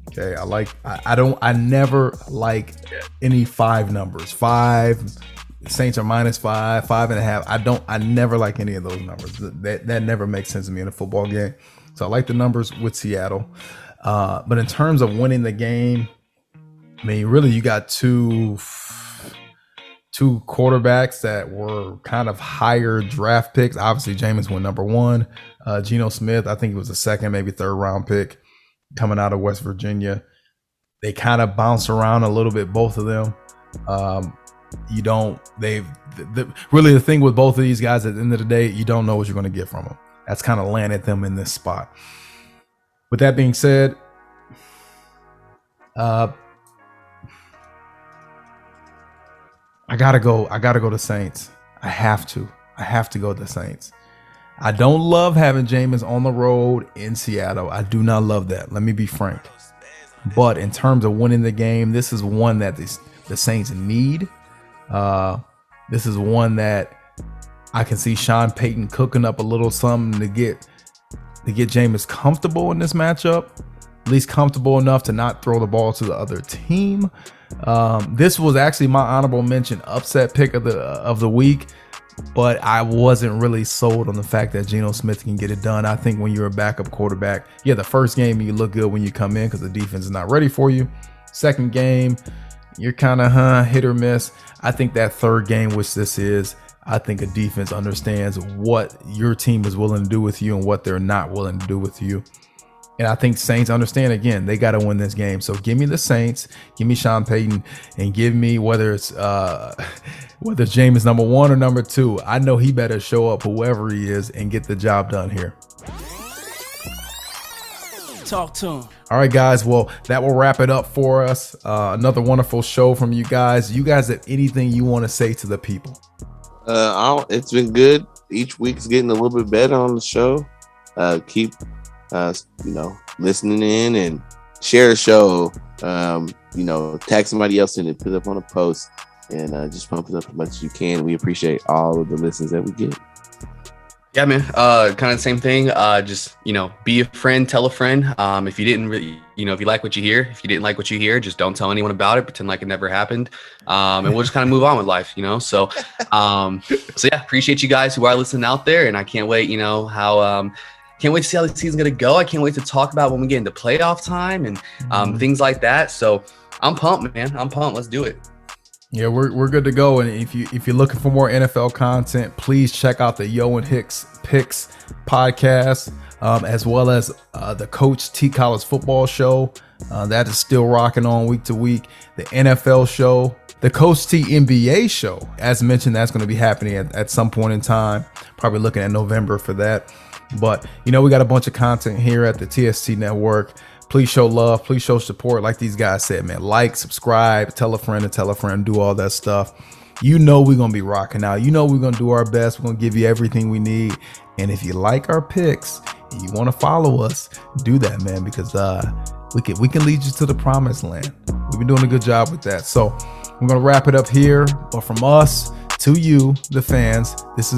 S1: Okay. I never like any 5 numbers. 5, Saints are -5, 5.5. I never like any of those numbers. That never makes sense to me in a football game. So I like the numbers with Seattle. But in terms of winning the game, I mean, really, you got two quarterbacks that were kind of higher draft picks. Obviously, Jameis went number 1. Geno Smith, I think it was a 2nd, maybe 3rd round pick coming out of West Virginia. They kind of bounce around a little bit, both of them. Really the thing with both of these guys at the end of the day, you don't know what you're going to get from them. That's kind of landed them in this spot. With that being said, I gotta go to Saints. I have to go to the Saints. I don't love having Jameis on the road in Seattle. I do not love that. Let me be frank. But in terms of winning the game, this is one that the Saints need. This is one that I can see Sean Payton cooking up a little something to get Jameis comfortable in this matchup. At least comfortable enough to not throw the ball to the other team. This was actually my honorable mention upset pick of the week, but I wasn't really sold on the fact that Geno Smith can get it done. I think when you're a backup quarterback, yeah, the first game you look good when you come in because the defense is not ready for you. Second game, you're kind of hit or miss. I think that third game, which this is, I think a defense understands what your team is willing to do with you and what they're not willing to do with you. And I think Saints understand, again, they got to win this game. So give me the Saints, give me Sean Payton, and give me whether it's Jameis number 1 or number 2. I know he better show up, whoever he is, and get the job done here.
S3: Talk to him.
S1: All right, guys. Well, that will wrap it up for us. Another wonderful show from you guys. You guys have anything you want to say to the people?
S5: It's been good. Each week's getting a little bit better on the show. Keep listening in and share the show. Tag somebody else in and put it up on a post, and just pump it up as much as you can. We appreciate all of the listens that we get.
S4: Yeah, man. Kind of the same thing. Just, be a friend, tell a friend. If you didn't really, if you like what you hear, if you didn't like what you hear, just don't tell anyone about it. Pretend like it never happened. And we'll just kind of move on with life, So yeah, appreciate you guys who are listening out there. And I can't wait, can't wait to see how the season's going to go. I can't wait to talk about when we get into playoff time and things like that. So I'm pumped, man. I'm pumped. Let's do it.
S1: Yeah, we're good to go. And if you're looking for more NFL content, please check out the Yo and Hicks Picks podcast, as well as the Coach T College Football Show. That is still rocking on week to week. The NFL show, the Coach T NBA show. As mentioned, that's going to be happening at some point in time. Probably looking at November for that. But, we got a bunch of content here at the TST Network. Please show love. Please show support. Like these guys said, man, like, subscribe, tell a friend, do all that stuff. We're going to be rocking out. We're going to do our best. We're going to give you everything we need. And if you like our picks and you want to follow us, do that, man, because we can lead you to the promised land. We've been doing a good job with that. So we're going to wrap it up here. But from us to you, the fans, this is